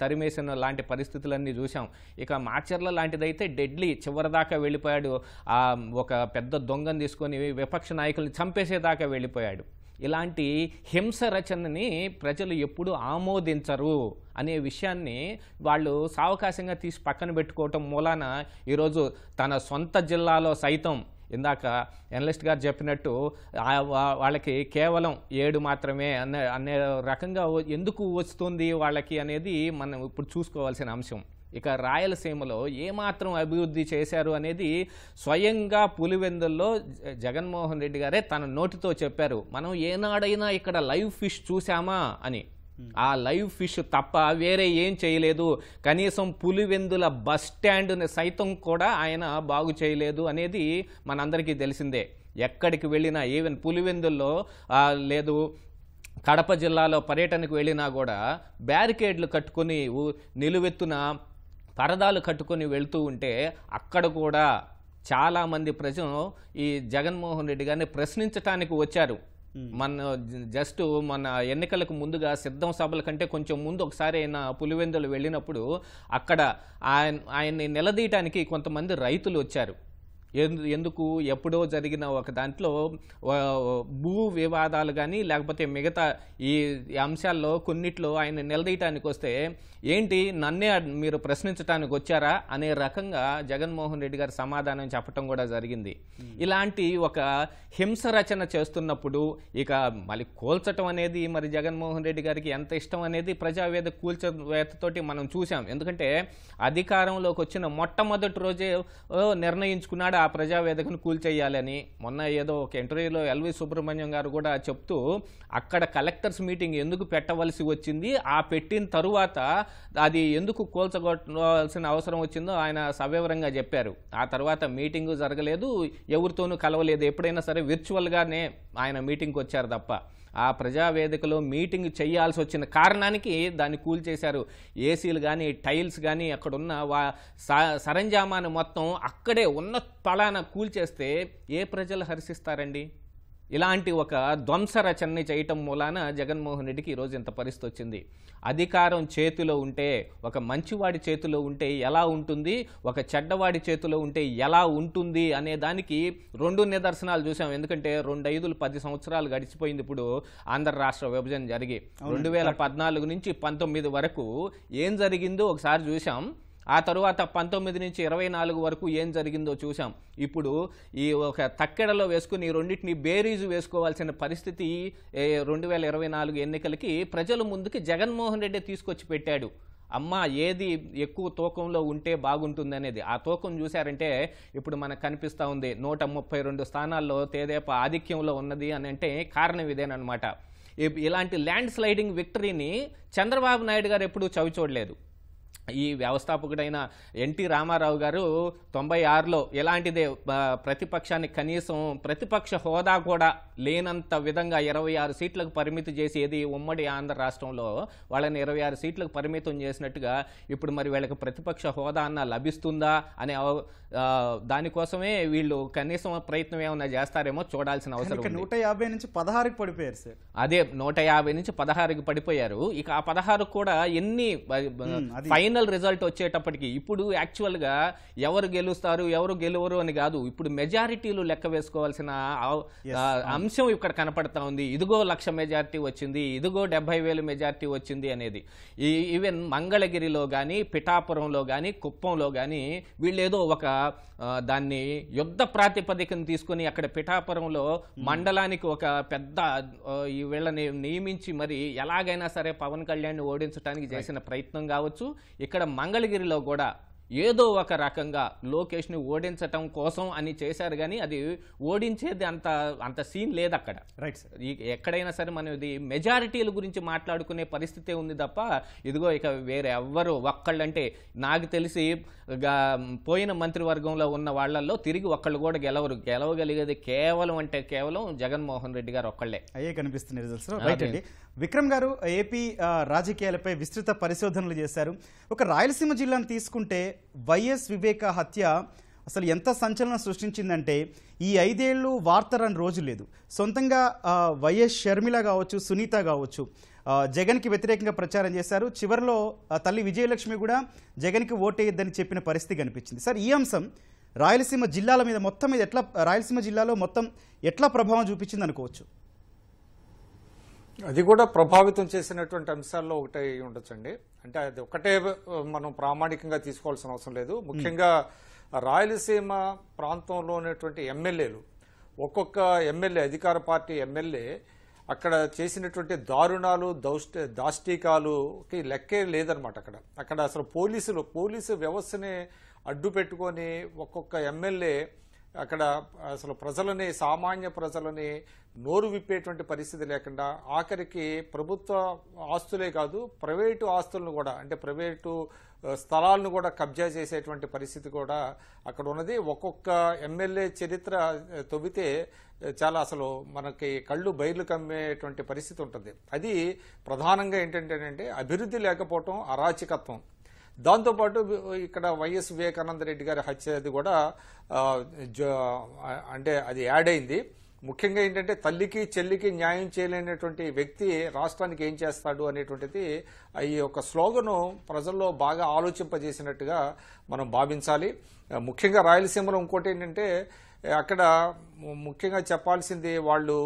తరిమేసిన లాంటి పరిస్థితులన్నీ చూసాం. ఇక మాచర్ల లాంటిదైతే డెడ్లీ చివరిదాకా వెళ్ళిపోయాడు. ఒక పెద్ద దొంగను తీసుకొని విపక్ష నాయకుల్ని చంపేసేదాకా వెళ్ళిపోయాడు. ఇలాంటి హింస రచనని ప్రజలు ఎప్పుడు ఆమోదించరు అనే విషయాన్ని వాళ్ళు సావకాశంగా తీసి పక్కన పెట్టుకోవటం మూలాన ఈరోజు తన సొంత జిల్లాలో సైతం ఇందాక ఎనలిస్ట్ గారు చెప్పినట్టు వాళ్ళకి కేవలం 7 మాత్రమే అనే రకంగా ఎందుకు వస్తుంది వాళ్ళకి అనేది మనం ఇప్పుడు చూసుకోవాల్సిన అంశం. ఇక రాయలసీమలో ఏమాత్రం అభివృద్ధి చేశారు అనేది స్వయంగా పులివెందుల్లో జగన్మోహన్ రెడ్డి గారే తన నోటితో చెప్పారు. మనం ఏనాడైనా ఇక్కడ లైవ్ ఫిష్ చూసామా అని. ఆ లైవ్ ఫిష్ తప్ప వేరే ఏం చేయలేదు. కనీసం పులివెందుల బస్ స్టాండ్ని సైతం కూడా ఆయన బాగు చేయలేదు అనేది మనందరికీ తెలిసిందే. ఎక్కడికి వెళ్ళినా ఈవెన్ పులివెందుల్లో లేదు కడప జిల్లాలో పర్యటనకు వెళ్ళినా కూడా బ్యారికేడ్లు కట్టుకొని నిలువెత్తున పరదాలు కట్టుకొని వెళ్తూ ఉంటే అక్కడ కూడా చాలామంది ప్రజలు ఈ జగన్మోహన్ రెడ్డి గారిని ప్రశ్నించడానికి వచ్చారు. మన ఎన్నికలకు ముందుగా సిద్ధం సభల కంటే కొంచెం ముందు ఒకసారి ఆయన పులివెందులు వెళ్ళినప్పుడు అక్కడ ఆయన్ని నిలదీయటానికి కొంతమంది రైతులు వచ్చారు. ఎందుకు ఎప్పుడో జరిగిన ఒక దాంట్లో భూ వివాదాలు కానీ లేకపోతే మిగతా ఈ అంశాల్లో కొన్నిట్లో ఆయన నిలదీయటానికి వస్తే ఏంటి నన్నే మీరు ప్రశ్నించడానికి వచ్చారా అనే రకంగా జగన్మోహన్ రెడ్డి గారు సమాధానం చెప్పడం కూడా జరిగింది. ఇలాంటి ఒక హింస రచన చేస్తున్నప్పుడు ఇక మళ్ళీ కూల్చటం అనేది మరి జగన్మోహన్ రెడ్డి గారికి ఎంత ఇష్టం అనేది ప్రజావేదిక కూల్చవేతతోటి మనం చూసాం. ఎందుకంటే అధికారంలోకి వచ్చిన మొట్టమొదటి రోజే నిర్ణయించుకున్నాడు ఆ ప్రజావేదికను కూల్చేయాలని. మొన్న ఏదో ఒక ఇంటర్వ్యూలో ఎల్వి సుబ్రహ్మణ్యం గారు కూడా చెప్తూ అక్కడ కలెక్టర్స్ మీటింగ్ ఎందుకు పెట్టవలసి వచ్చింది, ఆ పెట్టిన తరువాత అది ఎందుకు కూల్చగొట్టాల్సిన అవసరం వచ్చిందో ఆయన సవివరంగా చెప్పారు. ఆ తర్వాత మీటింగు జరగలేదు, ఎవరితోనూ కలవలేదు. ఎప్పుడైనా సరే విర్చువల్గానే ఆయన మీటింగ్కి వచ్చారు తప్ప ఆ ప్రజావేదికలో మీటింగ్ చేయాల్సి వచ్చిన కారణానికి దాన్ని కూల్చేశారు. ఏసీలు కానీ టైల్స్ కానీ అక్కడున్న సరంజామాను మొత్తం అక్కడే ఉన్న పలానా కూల్చేస్తే ఏ ప్రజలు హర్షిస్తారండి? ఇలాంటి ఒక ధ్వంస రచనని చేయటం మూలాన జగన్మోహన్ రెడ్డికి ఈరోజు ఇంత పరిస్థితి వచ్చింది. అధికారం చేతిలో ఉంటే, ఒక మంచివాడి చేతిలో ఉంటే ఎలా ఉంటుంది, ఒక చెడ్డవాడి చేతిలో ఉంటే ఎలా ఉంటుంది అనే దానికి 2 నిదర్శనాలు చూసాం. ఎందుకంటే 2 5 10 సంవత్సరాలు గడిచిపోయింది ఇప్పుడు ఆంధ్ర రాష్ట్ర విభజన జరిగి. 2014 నుంచి 19 వరకు ఏం జరిగిందో ఒకసారి చూసాం. ఆ తరువాత 19 నుంచి 24 వరకు ఏం జరిగిందో చూసాం. ఇప్పుడు ఈ ఒక తక్కెడలో వేసుకుని రెండింటిని బేరీజు వేసుకోవాల్సిన పరిస్థితి 2024 ఎన్నికలకి ప్రజల ముందుకి జగన్మోహన్ రెడ్డి తీసుకొచ్చి పెట్టాడు. ఏది ఎక్కువ తూకంలో ఉంటే బాగుంటుంది అనేది. ఆ తూకం చూశారంటే ఇప్పుడు మనకు కనిపిస్తూ ఉంది 132 స్థానాల్లో తెదేపా ఆధిక్యంలో ఉన్నది అని అంటే కారణం ఇదేనమాట. ఇలాంటి ల్యాండ్ స్లైడింగ్ విక్టరీని చంద్రబాబు నాయుడు గారు ఎప్పుడూ చవిచూడలేదు. ఈ వ్యవస్థాపకుడైన ఎన్టీ రామారావు గారు 96లో ఎలాంటిదే ప్రతిపక్షానికి కనీసం ప్రతిపక్ష హోదా కూడా లేనంత విధంగా 26 సీట్లకు పరిమితి చేసి ఏది ఉమ్మడి ఆంధ్ర రాష్ట్రంలో వాళ్ళని 26 సీట్లకు పరిమితం చేసినట్టుగా ఇప్పుడు మరి వీళ్ళకి ప్రతిపక్ష హోదా అన్న లభిస్తుందా అనే దానికోసమే వీళ్ళు కనీసం ప్రయత్నం ఏమన్నా చేస్తారేమో చూడాల్సిన అవసరం. 150 నుంచి 16కి పడిపోయారు సార్. అదే 150 నుంచి 16కి పడిపోయారు. ఇక ఆ 16 కూడా ఎన్ని ఫైనల్ రిజల్ట్ వచ్చేటప్పటికి ఇప్పుడు యాక్చువల్గా ఎవరు గెలుస్తారు ఎవరు గెలవరు అని కాదు, ఇప్పుడు మెజారిటీలు లెక్క వేసుకోవాల్సిన అంశం ఇక్కడ కనపడతా ఉంది. ఇదిగో 1,00,000 మెజారిటీ వచ్చింది, ఇదిగో 70,000 మెజారిటీ వచ్చింది అనేది. ఈవెన్ మంగళగిరిలో కానీ పిఠాపురంలో కానీ కుప్పంలో కానీ వీళ్ళేదో ఒక దాన్ని యుద్ధ ప్రాతిపదికను తీసుకుని అక్కడ పిఠాపురంలో మండలానికి ఒక పెద్ద వీళ్ళని నియమించి మరి ఎలాగైనా సరే పవన్ కళ్యాణ్ ఓడించడానికి చేసిన ప్రయత్నం కావచ్చు. ఇక్కడ మంగళగిరిలో కూడా ఏదో ఒక రకంగా లోకేష్ని ఓడించటం కోసం అని చేశారు, కానీ అది ఓడించేది అంత సీన్ లేదు అక్కడ. Right sir. ఎక్కడైనా సరే మనం ఇది మెజారిటీల గురించి మాట్లాడుకునే పరిస్థితే ఉంది తప్ప ఇదిగో ఇక వేరే ఎవ్వరు ఒక్కళ్ళంటే నాకు తెలిసి పోయిన మంత్రివర్గంలో ఉన్న వాళ్ళల్లో తిరిగి ఒక్కళ్ళు కూడా గెలవగలిగేది కేవలం జగన్మోహన్ రెడ్డి గారు ఒక్కళ్ళే అయ్యే కనిపిస్తున్న రిజల్ట్స్. రైట్ అండి. విక్రమ్ గారు ఏపీ రాజకీయాలపై విస్తృత పరిశోధనలు చేశారు. ఒక రాయలసీమ జిల్లాను తీసుకుంటే వైఎస్ వివేక హత్య అసలు ఎంత సంచలనం సృష్టించిందంటే ఈ 5 ఏళ్ళు వార్త రాని రోజు లేదు. సొంతంగా వైఎస్ షర్మిల కావచ్చు, సునీత కావచ్చు, జగన్కి వ్యతిరేకంగా ప్రచారం చేశారు. చివరిలో తల్లి విజయలక్ష్మి కూడా జగన్కి ఓటేయద్దని చెప్పిన పరిస్థితి కనిపించింది. సార్, ఈ అంశం రాయలసీమ జిల్లాల మీద మొత్తం మీద రాయలసీమ జిల్లాలో మొత్తం ఎట్లా ప్రభావం చూపించింది అనుకోవచ్చు? అది కూడా ప్రభావితం చేసినటువంటి అంశాల్లో ఒకటే ఉండొచ్చండి. అంటే అది ఒకటే మనం ప్రామాణికంగా తీసుకోవాల్సిన అవసరం లేదు. ముఖ్యంగా రాయలసీమ ప్రాంతంలో ఉన్నటువంటి ఎమ్మెల్యేలు, ఒక్కొక్క ఎమ్మెల్యే, అధికార పార్టీ ఎమ్మెల్యే అక్కడ చేసినటువంటి దారుణాలు, దాష్టీకాలుకి లెక్కే లేదనమాట. అక్కడ అసలు పోలీసు వ్యవస్థని అడ్డు పెట్టుకొని ఒక్కొక్క ఎమ్మెల్యే అక్కడ అసలు సామాన్య ప్రజలని నోరు విప్పేటువంటి పరిస్థితి లేకుండా, ఆఖరికి ప్రభుత్వ ఆస్తులే కాదు ప్రైవేటు ఆస్తులను కూడా, అంటే ప్రైవేటు స్థలాలను కూడా కబ్జా చేసేటువంటి పరిస్థితి కూడా అక్కడ ఉన్నది. ఒక్కొక్క ఎమ్మెల్యే చరిత్ర తవ్వితే చాలా అసలు మనకి కళ్ళు బయర్లు కమ్మేటువంటి పరిస్థితి ఉంటుంది. అది ప్రధానంగా ఏంటంటే అభివృద్ధి లేకపోవటం, అరాచకత్వం. దాంతోపాటు ఇక్కడ వైఎస్ వివేకానంద రెడ్డి గారి హత్య అది కూడా అంటే అది యాడ్ అయింది. ముఖ్యంగా ఏంటంటే తల్లికి చెల్లికి న్యాయం చేయలేనటువంటి వ్యక్తి రాష్ట్రానికి ఏం చేస్తాడు అనేటువంటిది ఈ యొక్క స్లోగను ప్రజల్లో బాగా ఆలోచింపజేసినట్టుగా మనం భావించాలి. ముఖ్యంగా రాయలసీమలో ఇంకోటి ఏంటంటే అక్కడ ముఖ్యంగా చెప్పాల్సింది వాళ్ళు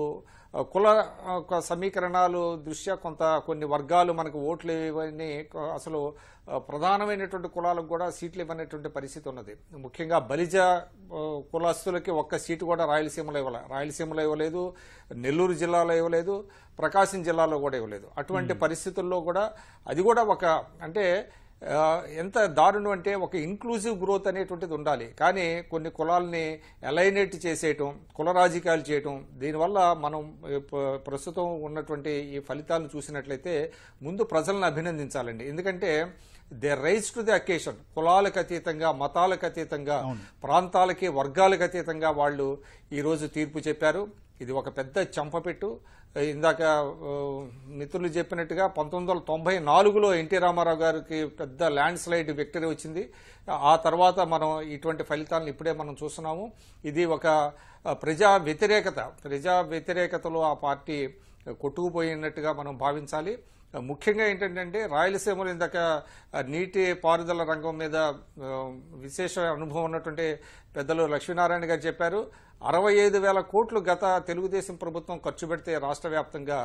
కుల సమీకరణాలు దృష్ట్యా కొన్ని వర్గాలు మనకు ఓట్లు ఇవన్నీ అసలు ప్రధానమైనటువంటి కులాలకు కూడా సీట్లు ఇవ్వనటువంటి పరిస్థితి ఉన్నది. ముఖ్యంగా బలిజ కులస్తులకి ఒక్క సీటు కూడా రాయలసీమలో ఇవ్వలేదు, నెల్లూరు జిల్లాలో ఇవ్వలేదు, ప్రకాశం జిల్లాలో కూడా ఇవ్వలేదు. అటువంటి పరిస్థితుల్లో కూడా అది కూడా అంటే ఎంత దారుణం అంటే ఒక ఇంక్లూజివ్ గ్రోత్ అనేటువంటిది ఉండాలి. కానీ కొన్ని కులాలని ఎలైనేట్ చేసేయటం, కుల రాజకీయాలు చేయటం, దీనివల్ల మనం ప్రస్తుతం ఉన్నటువంటి ఈ ఫలితాలను చూసినట్లయితే ముందు ప్రజలను అభినందించాలండి. ఎందుకంటే they rise to the occasion. కులాలకు అతీతంగా, మతాలకు అతీతంగా, ప్రాంతాలకి వర్గాలకు అతీతంగా వాళ్ళు ఈరోజు తీర్పు చెప్పారు. ఇది ఒక పెద్ద చంపపెట్టు. ఇందాక మిత్రులు చెప్పినట్టుగా 1994లో ఎన్టీ రామారావు గారికి పెద్ద ల్యాండ్ స్లైడ్ విక్టరీ వచ్చింది. ఆ తర్వాత మనం ఇటువంటి ఫలితాలను ఇప్పుడే మనం చూస్తున్నాము. ఇది ఒక ప్రజా వ్యతిరేకతలో ఆ పార్టీ కొట్టుకుపోయినట్టుగా మనం భావించాలి. ముఖ్యంగా ఏంటంటే రాయలసీమలో ఇందాక నీటి పారుదల రంగం మీద విశేష అనుభవం ఉన్నటువంటి పెద్దలు లక్ష్మీనారాయణ గారు చెప్పారు. 65,000 కోట్లు గత తెలుగుదేశం ప్రభుత్వం ఖర్చు పెడితే రాష్ట్ర వ్యాప్తంగా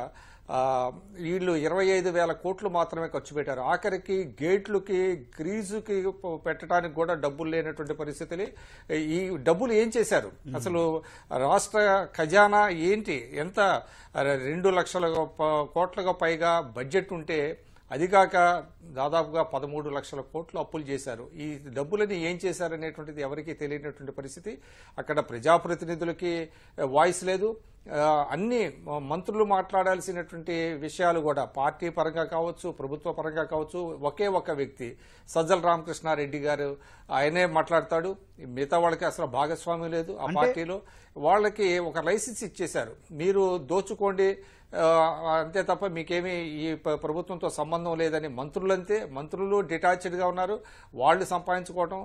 వీళ్ళు 25,000 కోట్లు మాత్రమే ఖర్చు పెట్టారు. ఆఖరికి గేట్లకి, గ్రీజుకి పెట్టడానికి కూడా డబ్బులు లేనటువంటి పరిస్థితులు. ఈ డబ్బులు ఏం చేశారు? అసలు రాష్ట్ర ఖజానా ఏంటి? ఎంత 2 లక్షల కోట్లకు పైగా బడ్జెట్ ఉంటే అదిగాక దాదాపుగా 13 లక్షల కోట్లు అప్పులు చేశారు. ఈ డబ్బులని ఏం చేశారనేటువంటిది ఎవరికీ తెలియనటువంటి పరిస్థితి. అక్కడ ప్రజాప్రతినిధులకి వాయిస్ లేదు. అన్ని మంత్రులు మాట్లాడాల్సినటువంటి విషయాలు కూడా పార్టీ పరంగా కావచ్చు, ప్రభుత్వ పరంగా కావచ్చు, ఒకే ఒక వ్యక్తి సజ్జల రామకృష్ణారెడ్డి గారు ఆయనే మాట్లాడతాడు. మిగతా వాళ్ళకి అసలు భాగస్వామ్యం లేదు ఆ పార్టీలో. వాళ్ళకి ఒక లైసెన్స్ ఇచ్చేశారు, మీరు దోచుకోండి అంతే తప్ప మీకేమీ ఈ ప్రభుత్వంతో సంబంధం లేదని. మంత్రులు డిటాచ్డ్గా ఉన్నారు. వాళ్ళు సంపాదించుకోవటం,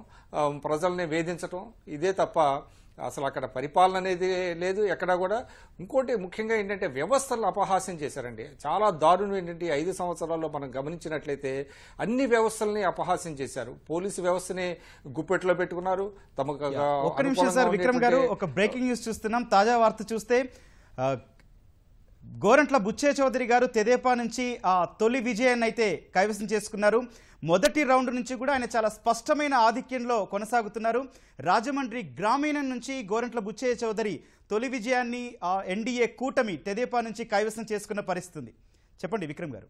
ప్రజల్ని వేధించటం, ఇదే తప్ప అసలు అక్కడ పరిపాలన అనేది లేదు ఎక్కడా కూడా. ఇంకోటి ముఖ్యంగా ఏంటంటే వ్యవస్థలను అపహాస్యం చేశారండి. చాలా దారుణం ఏంటంటే 5 సంవత్సరాల్లో మనం గమనించినట్లయితే అన్ని వ్యవస్థల్ని అపహాస్యం చేశారు. పోలీసు వ్యవస్థని గుప్పెట్లో పెట్టుకున్నారు. తమకు ఒక్క నిమిషం సార్ విక్రమ్ గారు, ఒక బ్రేకింగ్ న్యూస్ చూస్తున్నాం. తాజా వార్త చూస్తే గోరంట్ల బుచ్చయ్య చౌదరి గారు తెదేపా నుంచి తొలి విజయాన్ని అయితే కైవసం చేసుకున్నారు. మొదటి రౌండ్ నుంచి కూడా ఆయన చాలా స్పష్టమైన ఆధిక్యంలో కొనసాగుతున్నారు. రాజమండ్రి గ్రామీణం నుంచి గోరంట్ల బుచ్చయ్య చౌదరి తొలి విజయాన్ని ఎన్డీఏ కూటమి తెదేపా నుంచి కైవసం చేసుకున్న పరిస్థితి ఉంది. చెప్పండి విక్రమ్ గారు.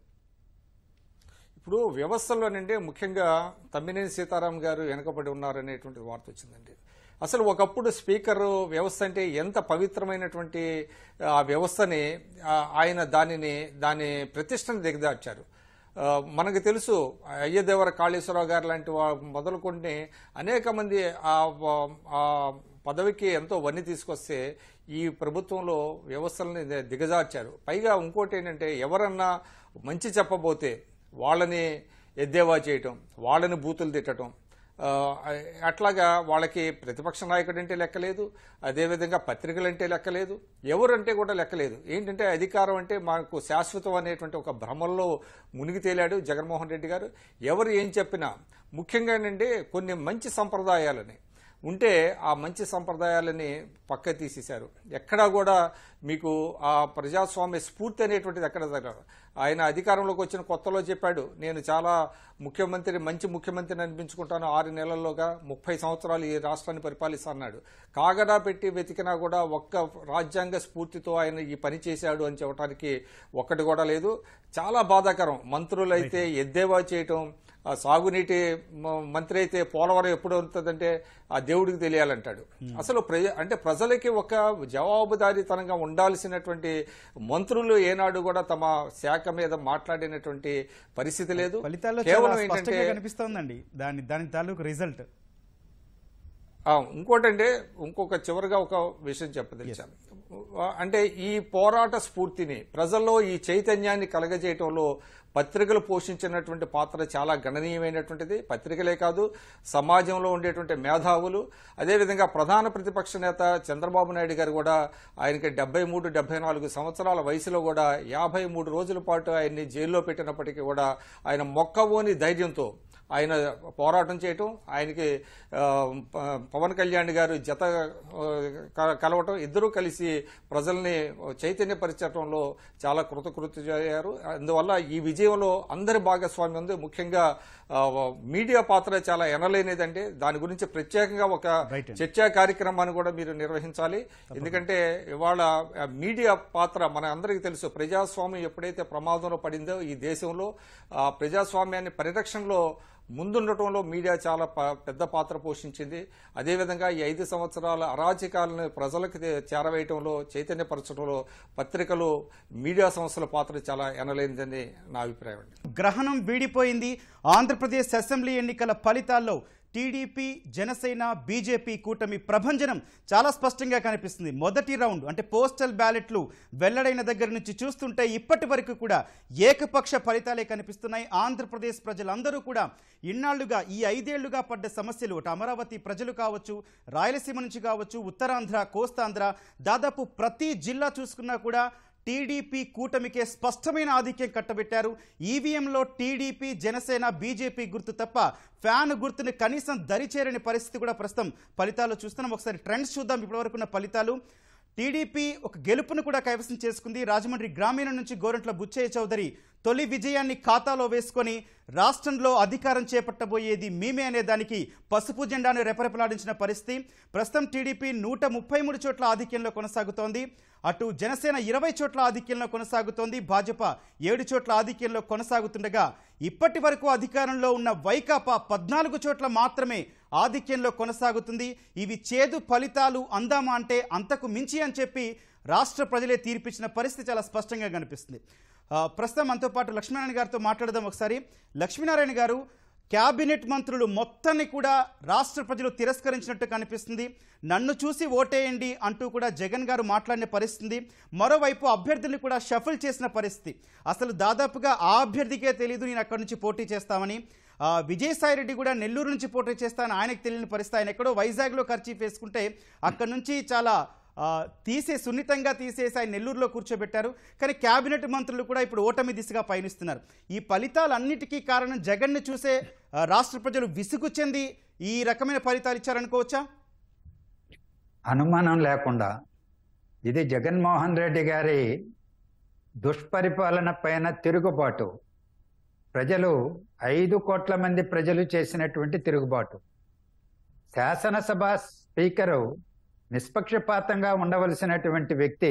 ఇప్పుడు వ్యవస్థలోనండి ముఖ్యంగా తమ్మినేని సీతారాం గారు వెనకబడి ఉన్నారనేటువంటి వార్త వచ్చిందండి. అసలు ఒకప్పుడు స్పీకర్ వ్యవస్థ అంటే ఎంత పవిత్రమైనటువంటి ఆ వ్యవస్థని ఆయన దాని ప్రతిష్టను దిగదార్చారు. మనకు తెలుసు అయ్యదేవర కాళేశ్వరరావు గారు లాంటి మొదలుకొని అనేక మంది ఆ పదవికి ఎంతో వన్ని తీసుకొస్తే ఈ ప్రభుత్వంలో వ్యవస్థలని దిగజార్చారు. పైగా ఇంకోటి ఏంటంటే ఎవరన్నా మంచి చెప్పబోతే వాళ్ళని ఎద్దేవా చేయటం, వాళ్ళని బూతులు తిట్టడం, అట్లాగా వాళ్ళకి ప్రతిపక్ష నాయకుడు అంటే లెక్కలేదు, అదేవిధంగా పత్రికలు అంటే లెక్కలేదు, ఎవరంటే కూడా లెక్కలేదు. ఏంటంటే అధికారం అంటే మనకు శాశ్వతం అనేటువంటి ఒక భ్రమంలో మునిగి తేలాడు జగన్మోహన్ రెడ్డి గారు. ఎవరు ఏం చెప్పినా ముఖ్యంగా ఏంటంటే కొన్ని మంచి సంప్రదాయాలని ఉంటే ఆ మంచి సంప్రదాయాలని పక్క తీసేశారు. ఎక్కడా కూడా మీకు ఆ ప్రజాస్వామ్య స్ఫూర్తి అనేటువంటిది ఎక్కడ తగ్గదు. ఆయన అధికారంలోకి వచ్చిన కొత్తలో చెప్పాడు, నేను చాలా మంచి ముఖ్యమంత్రిని అనిపించుకుంటాను, 6 నెలల్లోగా 30 సంవత్సరాలు ఈ రాష్ట్రాన్ని పరిపాలిస్తాన్నాడు. కాగడా పెట్టి వెతికినా కూడా ఒక్క రాజ్యాంగ స్ఫూర్తితో ఆయన ఈ పని చేశాడు అని చెప్పడానికి ఒక్కటి కూడా లేదు. చాలా బాధాకరం. మంత్రులైతే ఎద్దేవా చేయటం, సాగునీటి మంత్రి అయితే పోలవరం ఎప్పుడు అవుతుందంటే ఆ దేవుడికి తెలియాలంటాడు. అసలు ప్రజలకి ఒక జవాబుదారీతనంగా ఉండాల్సినటువంటి మంత్రులు ఏనాడు కూడా తమ శాఖ మీద మాట్లాడినటువంటి పరిస్థితి లేదు. కేవలం ఏంటంటే కనిపిస్తోందండి దాని తాలూకు రిజల్ట్. ఇంకొక చివరిగా ఒక విషయం చెప్పదలిచాను. అంటే ఈ పోరాట స్ఫూర్తిని ప్రజల్లో ఈ చైతన్యాన్ని కలగజేయటంలో పత్రికలు పోషించినటువంటి పాత్ర చాలా గణనీయమైనటువంటిది. పత్రికలే కాదు, సమాజంలో ఉండేటువంటి మేధావులు, అదేవిధంగా ప్రధాన ప్రతిపక్ష నేత చంద్రబాబు నాయుడు గారు కూడా ఆయనకి 73-74 సంవత్సరాల వయసులో కూడా 53 రోజుల పాటు ఆయన్ని జైల్లో పెట్టినప్పటికీ కూడా ఆయన మొక్కవోని ధైర్యంతో ఆయన పోరాటం చేయటం, ఆయనకి పవన్ కళ్యాణ్ గారు జత కలవటం, ఇద్దరూ కలిసి ప్రజల్ని చైతన్యపరచడంలో చాలా కృతకృత్యారు. అందువల్ల ఈ విజయంలో అందరి భాగస్వామ్యం ఉంది. ముఖ్యంగా మీడియా పాత్ర చాలా ఎనలేనిదంటే దాని గురించి ప్రత్యేకంగా ఒక చర్చా కార్యక్రమాన్ని కూడా మీరు నిర్వహించాలి. ఎందుకంటే ఇవాళ మీడియా పాత్ర మన అందరికీ తెలుసు. ప్రజాస్వామ్యం ఎప్పుడైతే ప్రమాదంలో పడిందో ఈ దేశంలో ఆ ప్రజాస్వామ్యాన్ని పరిరక్షణలో ముందుండటంలో మీడియా చాలా పెద్ద పాత్ర పోషించింది. అదేవిధంగా ఈ 5 సంవత్సరాల అరాచకాలను ప్రజలకు చేరవేయటంలో, చైతన్యపరచడంలో పత్రికలు, మీడియా సంస్థల పాత్ర చాలా ఎనలేనిదని నా అభిప్రాయం. గ్రహణం వీడిపోయింది. ఆంధ్రప్రదేశ్ అసెంబ్లీ ఎన్నికల ఫలితాల్లో టీడీపీ, జనసేన, బీజేపీ కూటమి ప్రభంజనం చాలా స్పష్టంగా కనిపిస్తుంది. మొదటి రౌండ్ అంటే పోస్టల్ బ్యాలెట్లు వెల్లడైన దగ్గర నుంచి చూస్తుంటే ఇప్పటి వరకు కూడా ఏకపక్ష ఫలితాలే కనిపిస్తున్నాయి. ఆంధ్రప్రదేశ్ ప్రజలందరూ కూడా ఇన్నాళ్లుగా ఈ 5 ఏళ్లుగా పడ్డ సమస్యలు, అమరావతి ప్రజలు కావచ్చు, రాయలసీమ నుంచి కావచ్చు, ఉత్తరాంధ్ర, కోస్తాంధ్ర, దాదాపు ప్రతి జిల్లా చూసుకున్నా కూడా టీడీపీ కూటమికే స్పష్టమైన ఆధిక్యం కట్టబెట్టారు. ఈవీఎంలో టీడీపీ, జనసేన, బీజేపీ గుర్తు తప్ప ఫ్యాన్ గుర్తుని కనీసం దరిచేరని పరిస్థితి కూడా ప్రస్తుతం ఫలితాలు చూస్తున్నాం. ఒకసారి ట్రెండ్స్ చూద్దాం. ఇప్పటివరకు ఉన్న ఫలితాలు. టీడీపీ ఒక గెలుపును కూడా కైవసం చేసుకుంది. రాజమండ్రి గ్రామీణ నుంచి గోరంట్ల బుచ్చయ్య చౌదరి తొలి విజయాన్ని ఖాతాలో వేసుకొని రాష్ట్రంలో అధికారం చేపట్టబోయేది మేమే అనే దానికి పసుపు జెండాను రెపరెపలాడించిన పరిస్థితి. ప్రస్తుతం టీడీపీ 133 చోట్ల ఆధిక్యంలో కొనసాగుతోంది. అటు జనసేన 20 చోట్ల ఆధిక్యంలో కొనసాగుతోంది. భాజపా 7 చోట్ల ఆధిక్యంలో కొనసాగుతుండగా ఇప్పటి వరకు అధికారంలో ఉన్న వైకాపా 14 చోట్ల మాత్రమే ఆధిక్యంలో కొనసాగుతుంది. ఇవి చేదు ఫలితాలు అందామా అంటే అంతకు మించి అని చెప్పి రాష్ట్ర ప్రజలే తీర్పిచ్చిన పరిస్థితి చాలా స్పష్టంగా కనిపిస్తుంది. ప్రస్తుతం మనతో పాటు లక్ష్మీనారాయణ గారితో మాట్లాడదాం. ఒకసారి లక్ష్మీనారాయణ గారు, క్యాబినెట్ మంత్రులు మొత్తాన్ని కూడా రాష్ట్ర ప్రజలు తిరస్కరించినట్టు కనిపిస్తుంది. నన్ను చూసి ఓటేయండి అంటూ కూడా జగన్ గారు మాట్లాడిన పరిస్థితి. మరోవైపు అభ్యర్థుల్ని కూడా షఫుల్ చేసిన పరిస్థితి. అసలు దాదాపుగా ఆ అభ్యర్థికే తెలియదు నేను అక్కడి నుంచి పోటీ చేస్తామని. విజయసాయిరెడ్డి కూడా నెల్లూరు నుంచి పోటీ చేస్తానని ఆయనకు తెలియని పరిస్థితి. ఆయన ఎక్కడో వైజాగ్లో ఖర్చీఫ్ వేసుకుంటే అక్కడి నుంచి చాలా సున్నితంగా తీసేసి ఆయన నెల్లూరులో కూర్చోబెట్టారు. కానీ క్యాబినెట్ మంత్రులు కూడా ఇప్పుడు ఓటమి దిశగా పయనిస్తున్నారు. ఈ ఫలితాలన్నిటికీ కారణం జగన్ను చూసే రాష్ట్ర ప్రజలు విసుగు చెంది ఈ రకమైన ఫలితాలు ఇచ్చారనుకోవచ్చా? అనుమానం లేకుండా ఇది జగన్మోహన్ రెడ్డి గారి దుష్పరిపాలన పైన తిరుగుబాటు. ప్రజలు 5 కోట్ల మంది ప్రజలు చేసినటువంటి తిరుగుబాటు. శాసనసభ స్పీకరు నిష్పక్షపాతంగా ఉండవలసినటువంటి వ్యక్తి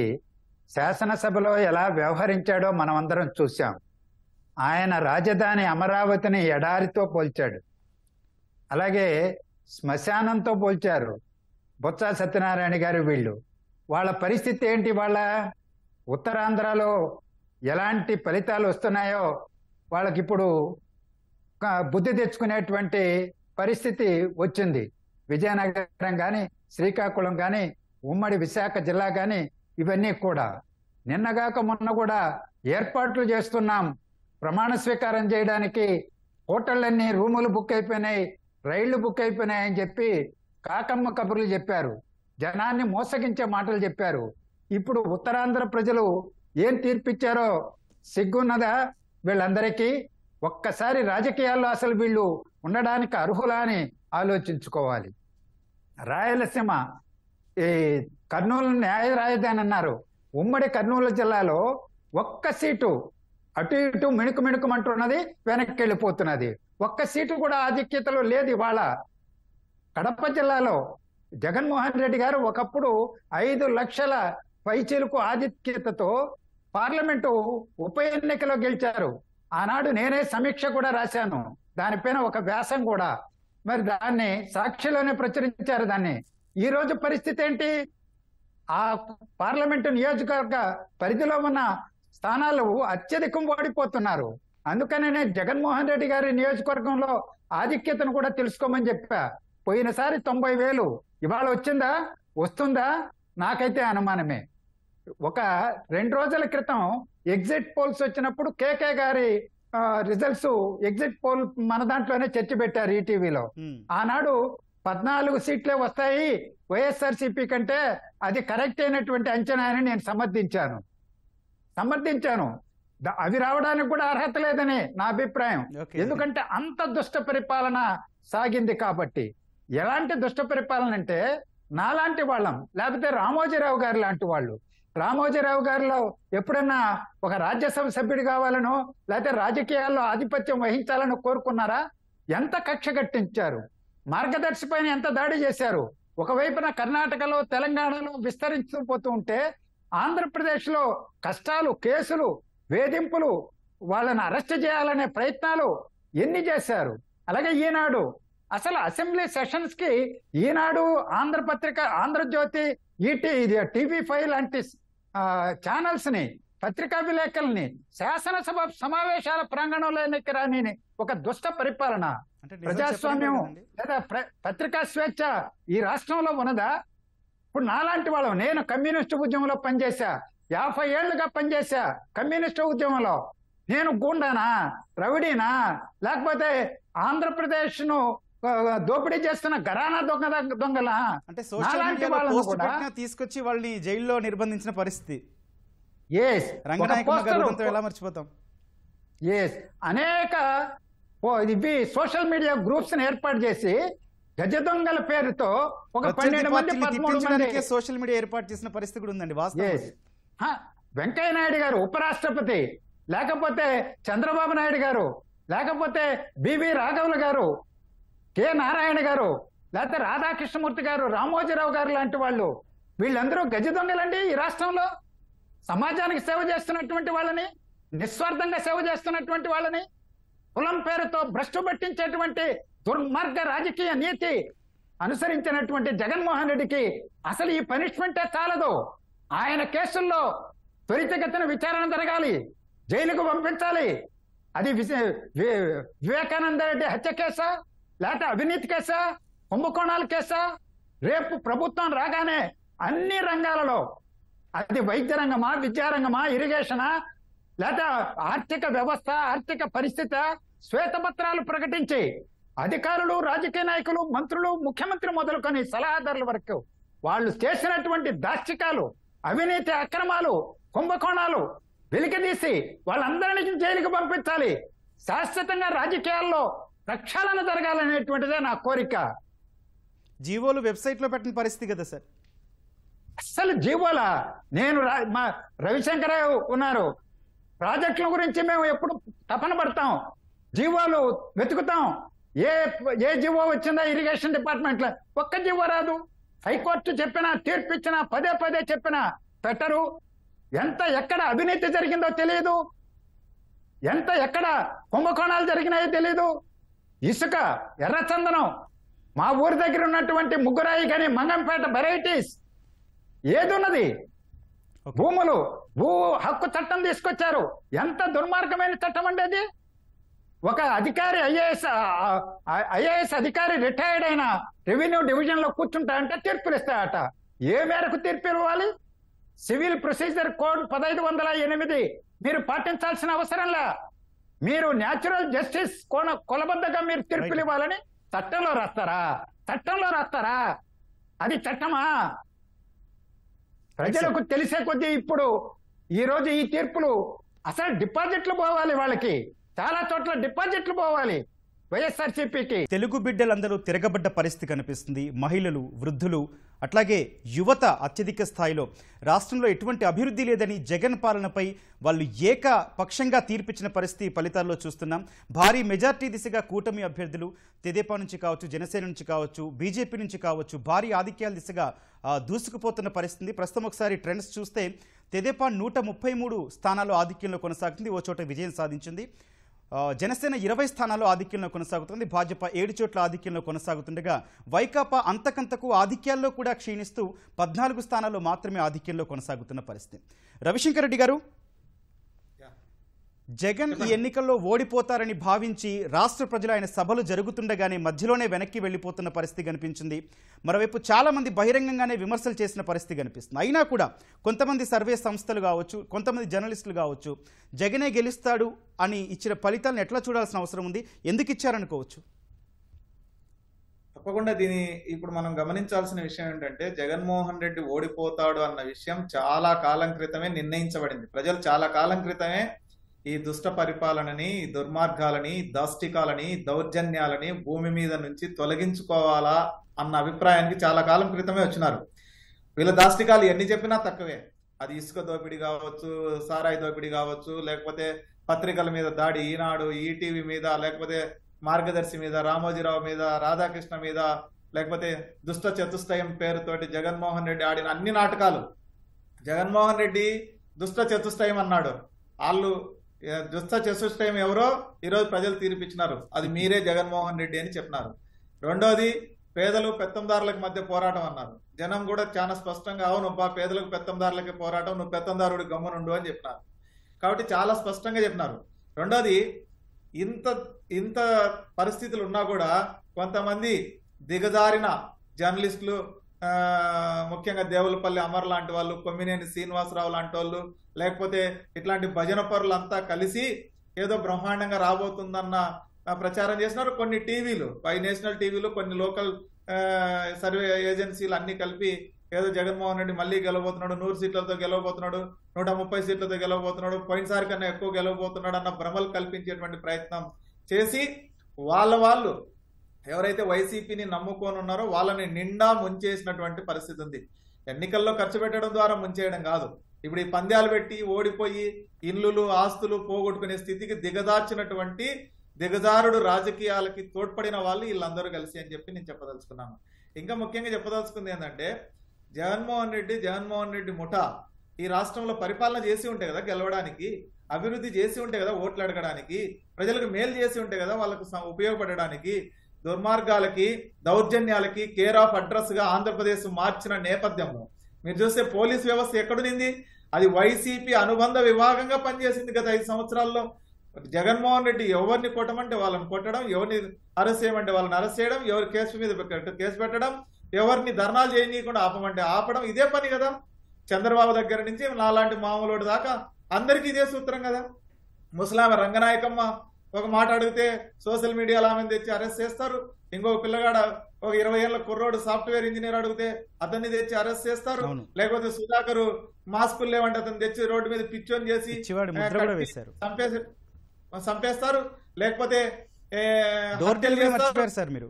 శాసనసభలో ఎలా వ్యవహరించాడో మనమందరం చూశాం. ఆయన రాజధాని అమరావతిని ఎడారితో పోల్చాడు, అలాగే శ్మశానంతో పోల్చారు బొత్స సత్యనారాయణ గారు. వాళ్ళ పరిస్థితి ఏంటి? వాళ్ళ ఉత్తరాంధ్రలో ఎలాంటి ఫలితాలు వస్తున్నాయో వాళ్ళకి ఇప్పుడు బుద్ధి తెచ్చుకునేటువంటి పరిస్థితి వచ్చింది. విజయనగరం కానీ, శ్రీకాకుళం కానీ, ఉమ్మడి విశాఖ జిల్లా కానీ ఇవన్నీ కూడా నిన్నగాక మొన్న కూడా ఏర్పాట్లు చేస్తున్నాం ప్రమాణ స్వీకారం చేయడానికి. హోటళ్ళన్నీ రూములు బుక్ అయిపోయినాయి, రైళ్లు బుక్ అయిపోయినాయి అని చెప్పి కాకమ్మ కబుర్లు చెప్పారు, జనాన్ని మోసగించే మాటలు చెప్పారు. ఇప్పుడు ఉత్తరాంధ్ర ప్రజలు ఏం తీర్పిచ్చారో సిగ్గున్నదా వీళ్ళందరికీ? ఒక్కసారి రాజకీయాల్లో అసలు వీళ్ళు ఉండడానికి అర్హులా అని ఆలోచించుకోవాలి. రాయలసీమ ఈ కర్నూలు న్యాయ రాజధాని అన్నారు. ఉమ్మడి కర్నూలు జిల్లాలో ఒక్క సీటు అటు ఇటు మిణుకుమంటున్నది, వెనక్కి వెళ్ళిపోతున్నది. ఒక్క సీటు కూడా ఆధిక్యతలో లేదు. ఇవాళ కడప జిల్లాలో జగన్మోహన్ రెడ్డి గారు ఒకప్పుడు 5 లక్షల పైచీలకు ఆధిక్యతతో పార్లమెంటు ఉప ఎన్నికలో గెలిచారు. ఆనాడు నేనే సమీక్ష కూడా రాశాను, దానిపైన ఒక వ్యాసం కూడా. మరి దాన్ని సాక్షిలోనే ప్రచురించారు దాన్ని. ఈ రోజు పరిస్థితి ఏంటి? ఆ పార్లమెంటు నియోజకవర్గ పరిధిలో ఉన్న స్థానాలు అత్యధికం ఓడిపోతున్నారు. అందుకనే జగన్మోహన్ రెడ్డి గారి నియోజకవర్గంలో ఆధిక్యతను కూడా తెలుసుకోమని చెప్పా. పోయినసారి 90,000, ఇవాళ వచ్చిందా? వస్తుందా? నాకైతే అనుమానమే. ఒక 2 రోజుల క్రితం ఎగ్జిట్ పోల్స్ వచ్చినప్పుడు కేకే గారి రిజల్ట్స్ ఎగ్జిట్ పోల్ మన దాంట్లోనే చర్చ పెట్టారు ఈటీవీలో. ఆనాడు 14 సీట్లే వస్తాయి వైఎస్ఆర్సీపీ కంటే, అది కరెక్ట్ అయినటువంటి అంచనా అని నేను సమర్థించాను. అవి రావడానికి కూడా అర్హత లేదని నా అభిప్రాయం. ఎందుకంటే అంత దుష్ట పరిపాలన సాగింది కాబట్టి. ఎలాంటి దుష్ట పరిపాలన అంటే, నాలాంటి వాళ్ళం, లేకపోతే రామోజీరావు గారు లాంటి వాళ్ళు. రామోజీరావు గారిలో ఎప్పుడన్నా ఒక రాజ్యసభ సభ్యుడు కావాలనో లేకపోతే రాజకీయాల్లో ఆధిపత్యం వహించాలని కోరుకున్నారా? ఎంత కక్ష కట్టించారు, మార్గదర్శి పైన ఎంత దాడి చేశారు. ఒకవైపున కర్ణాటకలో, తెలంగాణలో విస్తరిస్తూ పోతూ ఉంటే, ఆంధ్రప్రదేశ్లో కష్టాలు, కేసులు, వేధింపులు, వాళ్ళని అరెస్ట్ చేయాలనే ప్రయత్నాలు ఎన్ని చేశారు. అలాగే ఈనాడు, అసలు అసెంబ్లీ సెషన్స్ కి ఈనాడు, ఆంధ్రపత్రిక, ఆంధ్రజ్యోతి, TV5 లాంటి ఛానల్స్ ని, పత్రికా విలేకరుల్ని శాసనసభ సమావేశాల ప్రాంగణంలోనికి రాని ఒక దుష్ట పరిపాలన. ప్రజాస్వామ్యం లేదా పత్రికా స్వేచ్ఛ ఈ రాష్ట్రంలో ఉన్నదా? ఇప్పుడు నాలాంటి వాళ్ళం, నేను కమ్యూనిస్టు ఉద్యమంలో పనిచేశా, 50 ఏళ్లుగా పనిచేశా కమ్యూనిస్టు ఉద్యమంలో. నేను గూండానా, రౌడీనా, లేకపోతే ఆంధ్రప్రదేశ్ ను దోపిడీ చేస్తున్న ఘరానా దొంగలా? అంటే సోషల్ మీడియాలో పోస్ట్ పెట్టినా తీసుకొచ్చి వాళ్ళని జైల్లో నిర్బంధించిన పరిస్థితి. ఎలా మర్చిపోతాం? అనేక ఇవి సోషల్ మీడియా గ్రూప్స్ ఏర్పాటు చేసి గజ దొంగల పేరుతో ఒక 12 మంది 13 మంది సోషల్ మీడియా ఏర్పాటు చేసిన పరిస్థితి కూడా ఉందండి. వాస్తవం. వెంకయ్య నాయుడు గారు ఉపరాష్ట్రపతి, లేకపోతే చంద్రబాబు నాయుడు గారు, లేకపోతే బివి రాఘవులు గారు, కె నారాయణ గారు, లేకపోతే రాధాకృష్ణమూర్తి గారు, రామోజీరావు గారు లాంటి వాళ్ళు, వీళ్ళందరూ గజ దొంగలండి. ఈ రాష్ట్రంలో సమాజానికి సేవ చేస్తున్నటువంటి వాళ్ళని, నిస్వార్థంగా సేవ చేస్తున్నటువంటి వాళ్ళని కులం పేరుతో భ్రష్టు పట్టించేటువంటి దుర్మార్గ రాజకీయ నీతి అనుసరించినటువంటి జగన్మోహన్ రెడ్డికి అసలు ఈ పనిష్మెంటే చాలదు. ఆయన కేసుల్లో త్వరితగతిన విచారణ జరగాలి, జైలుకు పంపించాలి. అది వివేకానంద రెడ్డి హత్య కేసా, లేకపోతే అవినీతి కేసా, కుంభకోణాల కేసా? రేపు ప్రభుత్వం రాగానే అన్ని రంగాలలో, అది వైద్య రంగమా, విద్యారంగమా, ఇరిగేషనా, లేదా ఆర్థిక వ్యవస్థ, ఆర్థిక పరిస్థితి, శ్వేతపత్రాలు ప్రకటించి అధికారులు, రాజకీయ నాయకులు, మంత్రులు, ముఖ్యమంత్రి మొదలుకొని సలహాదారుల వరకు వాళ్ళు చేసినటువంటి దాష్టికాలు, అవినీతి, అక్రమాలు, కుంభకోణాలు వెలికితీసి వాళ్ళందరినీ జైలుకి పంపించాలి. శాశ్వతంగా రాజకీయాల్లో ప్రక్షాళన జరగాలనేటువంటిదే నా కోరిక. జీవోలు వెబ్సైట్ లో పెట్టిన పరిస్థితి కదా సార్. అసలు జీవోలా? నేను మా రవిశంకర్ ఉన్నారు, ప్రాజెక్టుల గురించి మేము ఎప్పుడు తపన పడతాం, జీవోలు వెతుకుతాం. ఏ జీవో వచ్చిందా ఇరిగేషన్ డిపార్ట్మెంట్ లో? ఒక్క జీవో రాదు. హైకోర్టు చెప్పినా, తీర్పు ఇచ్చినా, పదే చెప్పినా పెట్టరు. ఎక్కడ అవినీతి జరిగిందో తెలియదు. ఎక్కడ కుంభకోణాలు జరిగినాయో తెలీదు. ఇసుక, ఎర్రచందనం, మా ఊరి దగ్గర ఉన్నటువంటి ముగ్గురాయి కానీ మంగంపేట వెరైటీస్ ఏదున్నది, భూములు, భూ హక్కు చట్టం తీసుకొచ్చారు. ఎంత దుర్మార్గమైన చట్టం అండి అది. ఒక అధికారి ఐఏఎస్ అధికారి రిటైర్డ్ అయిన రెవెన్యూ డివిజన్ లో కూర్చుంటాయంటే తీర్పులు ఇస్తాయట. ఏ మేరకు తీర్పు ఇవ్వాలి? సివిల్ ప్రొసీజర్ కోడ్ 1508 మీరు పాటించాల్సిన అవసరంలా, మీరు న్యాచురల్ జస్టిస్ కొలబద్దగా మీరు తీర్పులు ఇవ్వాలని చట్టంలో రాస్తారా? అది చట్టమా? ప్రజలకు తెలిసే కొద్దీ ఇప్పుడు ఈ రోజు ఈ తీర్పులు అసలు డిపాజిట్లు పోవాలి, వాళ్ళకి చాలా చోట్ల డిపాజిట్లు పోవాలి వైఎస్ఆర్సీపీకి. తెలుగు బిడ్డలందరూ తిరగబడ్డ పరిస్థితి కనిపిస్తుంది. మహిళలు, వృద్ధులు, అట్లాగే యువత అత్యధిక స్థాయిలో రాష్ట్రంలో ఎటువంటి అభివృద్ధి లేదని జగన్ పాలనపై వాళ్ళు ఏకపక్షంగా తీర్పిచ్చిన పరిస్థితి ఫలితాల్లో చూస్తున్నాం. భారీ మెజార్టీ దిశగా కూటమి అభ్యర్థులు తెదేపా నుంచి కావచ్చు, జనసేన నుంచి కావచ్చు, బీజేపీ నుంచి కావచ్చు భారీ ఆధిక్యాల దిశగా దూసుకుపోతున్న పరిస్థితి. ప్రస్తుతం ఒకసారి ట్రెండ్స్ చూస్తే తెదేపా 133 స్థానాల్లో ఆధిక్యంలో కొనసాగుతుంది, ఓ చోట విజయం సాధించింది. జనసేన 20 స్థానాల్లో ఆధిక్యంలో కొనసాగుతుంది, భాజపా 7 చోట్ల ఆధిక్యంలో కొనసాగుతుండగా వైకాపా అంతకంతకు ఆధిక్యాల్లో కూడా క్షీణిస్తూ 14 స్థానాల్లో మాత్రమే ఆధిక్యంలో కొనసాగుతున్న పరిస్థితి. రవిశంకర్ రెడ్డి గారు, జగన్ ఈ ఎన్నికల్లో ఓడిపోతారని భావించి రాష్ట్ర ప్రజలు ఆయన సభలు జరుగుతుండగానే మధ్యలోనే వెనక్కి వెళ్ళిపోతున్న పరిస్థితి కనిపించింది. మరోవైపు చాలా మంది బహిరంగంగానే విమర్శలు చేసిన పరిస్థితి కనిపిస్తుంది. అయినా కూడా కొంతమంది సర్వే సంస్థలు కావచ్చు, కొంతమంది జర్నలిస్టులు కావచ్చు జగనే గెలుస్తాడు అని ఇచ్చిన ఫలితాలను ఎట్లా చూడాల్సిన అవసరం ఉంది, ఎందుకు ఇచ్చారనుకోవచ్చు? తప్పకుండా దీని ఇప్పుడు మనం గమనించాల్సిన విషయం ఏంటంటే జగన్మోహన్ రెడ్డి ఓడిపోతాడు అన్న విషయం చాలా కాలం క్రితమే నిర్ణయించబడింది. ప్రజలు చాలా కాలం క్రితమే ఈ దుష్ట పరిపాలనని, దుర్మార్గాలని, దాష్టికాలని, దౌర్జన్యాలని భూమి మీద నుంచి తొలగించుకోవాలా అన్న అభిప్రాయానికి చాలా కాలం క్రితమే వచ్చినారు. వీళ్ళ దాష్టికాలు ఎన్ని చెప్పినా తక్కువే. అది ఇసుక దోపిడీ కావచ్చు, సారాయి దోపిడీ కావచ్చు, లేకపోతే పత్రికల మీద దాడి, ఈనాడు, ఈటీవీ మీద, లేకపోతే మార్గదర్శి మీద, రామోజీరావు మీద, రాధాకృష్ణ మీద, లేకపోతే దుష్ట చతుష్టయం పేరుతోటి జగన్మోహన్ రెడ్డి ఆడిన అన్ని నాటకాలు. జగన్మోహన్ రెడ్డి దుష్ట చతుష్టయం అన్నాడు, వాళ్ళు దుష్ట చతుష్టయం ఎవరో ఈరోజు ప్రజలు తీర్పిచ్చినారు, అది మీరే జగన్మోహన్ రెడ్డి అని చెప్పినారు. రెండోది పేదలు పెత్తందారులకు మధ్య పోరాటం అన్నారు. జనం కూడా చాలా స్పష్టంగా అవును పేదలకు పెత్తందారులకి పోరాటం, నువ్వు పెత్తందారుడి గమ్మునుండు అని చెప్పినారు. కాబట్టి చాలా స్పష్టంగా చెప్పినారు. రెండోది ఇంత పరిస్థితులు ఉన్నా కూడా కొంతమంది దిగజారిన జర్నలిస్టులు, ముఖ్యంగా దేవులపల్లి అమర్ లాంటి వాళ్ళు, కొమ్మినేని శ్రీనివాసరావు లాంటి వాళ్ళు, లేకపోతే ఇట్లాంటి భజన పరులంతా కలిసి ఏదో బ్రహ్మాండంగా రాబోతుందన్న ప్రచారం చేసినారు. కొన్ని టీవీలు, నేషనల్ టీవీలు, కొన్ని లోకల్ సర్వే ఏజెన్సీలు అన్ని కలిపి ఏదో జగన్మోహన్ రెడ్డి మళ్ళీ గెలవబోతున్నాడు, 100 సీట్లతో గెలవబోతున్నాడు, 130 సీట్లతో గెలవబోతున్నాడు, పోయినసారి కన్నా ఎక్కువ గెలవబోతున్నాడు అన్న భ్రమలు కల్పించేటువంటి ప్రయత్నం చేసి వాళ్ళు ఎవరైతే వైసీపీని నమ్ముకొని ఉన్నారో వాళ్ళని నిండా ముంచేసినటువంటి పరిస్థితి ఉంది. ఎన్నికల్లో ఖర్చు పెట్టడం ద్వారా ముంచేయడం కాదు, ఇప్పుడు ఈ పంద్యాలు పెట్టి ఓడిపోయి ఇల్లులు, ఆస్తులు పోగొట్టుకునే స్థితికి దిగజార్చినటువంటి దిగజారుడు రాజకీయాలకి తోడ్పడిన వాళ్ళు వీళ్ళందరూ కలిసి అని చెప్పి నేను చెప్పదలుచుకున్నాను. ఇంకా ముఖ్యంగా చెప్పదలుచుకుంది ఏంటంటే జగన్మోహన్ రెడ్డి ముఠా ఈ రాష్ట్రంలో పరిపాలన చేసి ఉంటే కదా గెలవడానికి, అభివృద్ధి చేసి ఉంటే కదా ఓట్లు అడగడానికి, ప్రజలకు మేలు చేసి ఉంటే కదా వాళ్ళకు ఉపయోగపడడానికి, దుర్మార్గాలకి, దౌర్జన్యాలకి కేర్ ఆఫ్ అడ్రస్ గా ఆంధ్రప్రదేశ్ మార్చిన నేపథ్యంలో మీరు చూస్తే పోలీస్ వ్యవస్థ ఎక్కడునింది? అది వైసీపీ అనుబంధ విభాగంగా పనిచేసింది గత 5 సంవత్సరాల్లో. జగన్మోహన్ రెడ్డి ఎవరిని కొట్టమంటే వాళ్ళని కొట్టడం, ఎవరిని అరెస్ట్ చేయమంటే వాళ్ళని అరెస్ట్ చేయడం, ఎవరి కేసు మీద కేసు పెట్టడం, ఎవరిని ధర్నాలు చేయనీయకుండా ఆపమంటే ఆపడం, ఇదే పని కదా. చంద్రబాబు దగ్గర నుంచి నాలాంటి మామూలు దాకా అందరికీ ఇదే సూత్రం కదా. ముసలామె రంగనాయకమ్మ ఒక మాట అడిగితే సోషల్ మీడియాలో ఆమెను తెచ్చి అరెస్ట్ చేస్తారు. ఇంకొక పిల్లగాడ ఒక 20 ఏళ్ల కుర్రోడు సాఫ్ట్వేర్ ఇంజనీర్ అడిగితే అతన్ని తెచ్చి అరెస్ట్ చేస్తారు. లేకపోతే సుధాకర్ మాస్కులు లేవంటే అతను తెచ్చి రోడ్డు మీద పిచ్చోని చేసి చంపేస్తారు. లేకపోతే డోర్ డెలివరీ మర్చిపోయారు సార్ మీరు,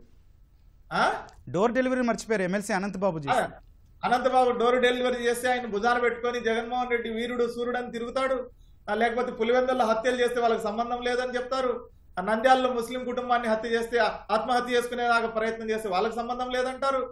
డోర్ డెలివరీ మర్చిపోయారు. ఎమ్మెల్సీ అనంతబాబు డోర్ డెలివరీ చేస్తే ఆయన భుజాన పెట్టుకొని జగన్మోహన్ రెడ్డి వీరుడు సూర్యుడు అని తిరుగుతాడు. లేకపోతే పులివెందుల్లో హత్యలు చేస్తే వాళ్ళకి సంబంధం లేదని చెప్తారు. నంద్యాలలో ముస్లిం కుటుంబాన్ని హత్య చేస్తే ఆత్మహత్య చేసుకునేలాగా ప్రయత్నం చేస్తే వాళ్ళకి సంబంధం లేదంటారు.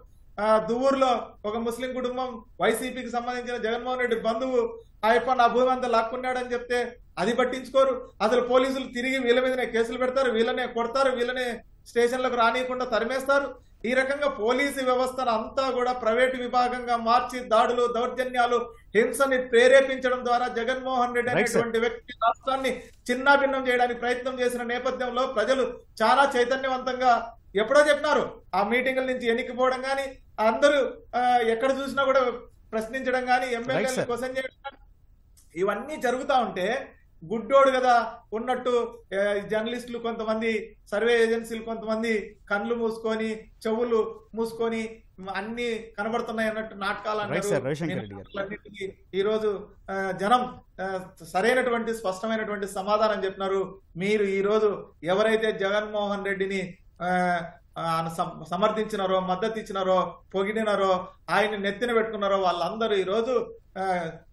దువ్వూరులో ఒక ముస్లిం కుటుంబం వైసీపీకి సంబంధించిన జగన్మోహన్ రెడ్డి బంధువు ఆయప్ప నా భూమి అంతా లాక్కున్నాడని చెప్తే అది పట్టించుకోరు. అసలు పోలీసులు తిరిగి వీళ్ళ మీదనే కేసులు పెడతారు, వీళ్ళనే కొడతారు, వీళ్ళనే స్టేషన్లకు రానియకుండా తరిమేస్తారు. ఈ రకంగా పోలీసు వ్యవస్థను అంతా కూడా ప్రైవేటు విభాగంగా మార్చి దాడులు, దౌర్జన్యాలు, హింసని ప్రేరేపించడం ద్వారా జగన్మోహన్ రెడ్డి అనేటువంటి వ్యక్తి రాష్ట్రాన్ని చిన్నాభిన్నం చేయడానికి ప్రయత్నం చేసిన నేపథ్యంలో ప్రజలు చాలా చైతన్యవంతంగా ఎప్పుడో చెప్పినారు. ఆ మీటింగుల నుంచి ఎన్నికపోవడం కానీ, అందరూ ఎక్కడ చూసినా కూడా ప్రశ్నించడం కానీ, ఎమ్మెల్యేలను క్వశ్చన్ చేయడం కానీ, ఇవన్నీ జరుగుతూ ఉంటే గుడ్డోడు కదా ఉన్నట్టు జర్నలిస్టులు కొంతమంది, సర్వే ఏజెన్సీలు కొంతమంది కళ్ళు మూసుకొని చెవులు మూసుకొని అన్ని కనబడుతున్నాయి అన్నట్టు నాటకాలు అన్నారు. ఈ రోజు జనం సరైనటువంటి స్పష్టమైనటువంటి సమాధానం చెప్పినారు. మీరు ఈ రోజు ఎవరైతే జగన్మోహన్ రెడ్డిని సమర్థించినారో, మద్దతు ఇచ్చినారో, పొగిడినారో, ఆయన నెత్తిన పెట్టుకున్నారో వాళ్ళందరూ ఈ రోజు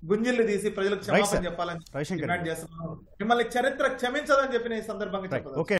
గుంజిళ్ళు తీసి ప్రజలకు క్షమాపణ చెప్పాలని డిమాండ్ చేస్తున్నాను. మిమ్మల్ని చరిత్ర క్షమించదని చెప్పిన ఈ సందర్భంగా చెప్పారు.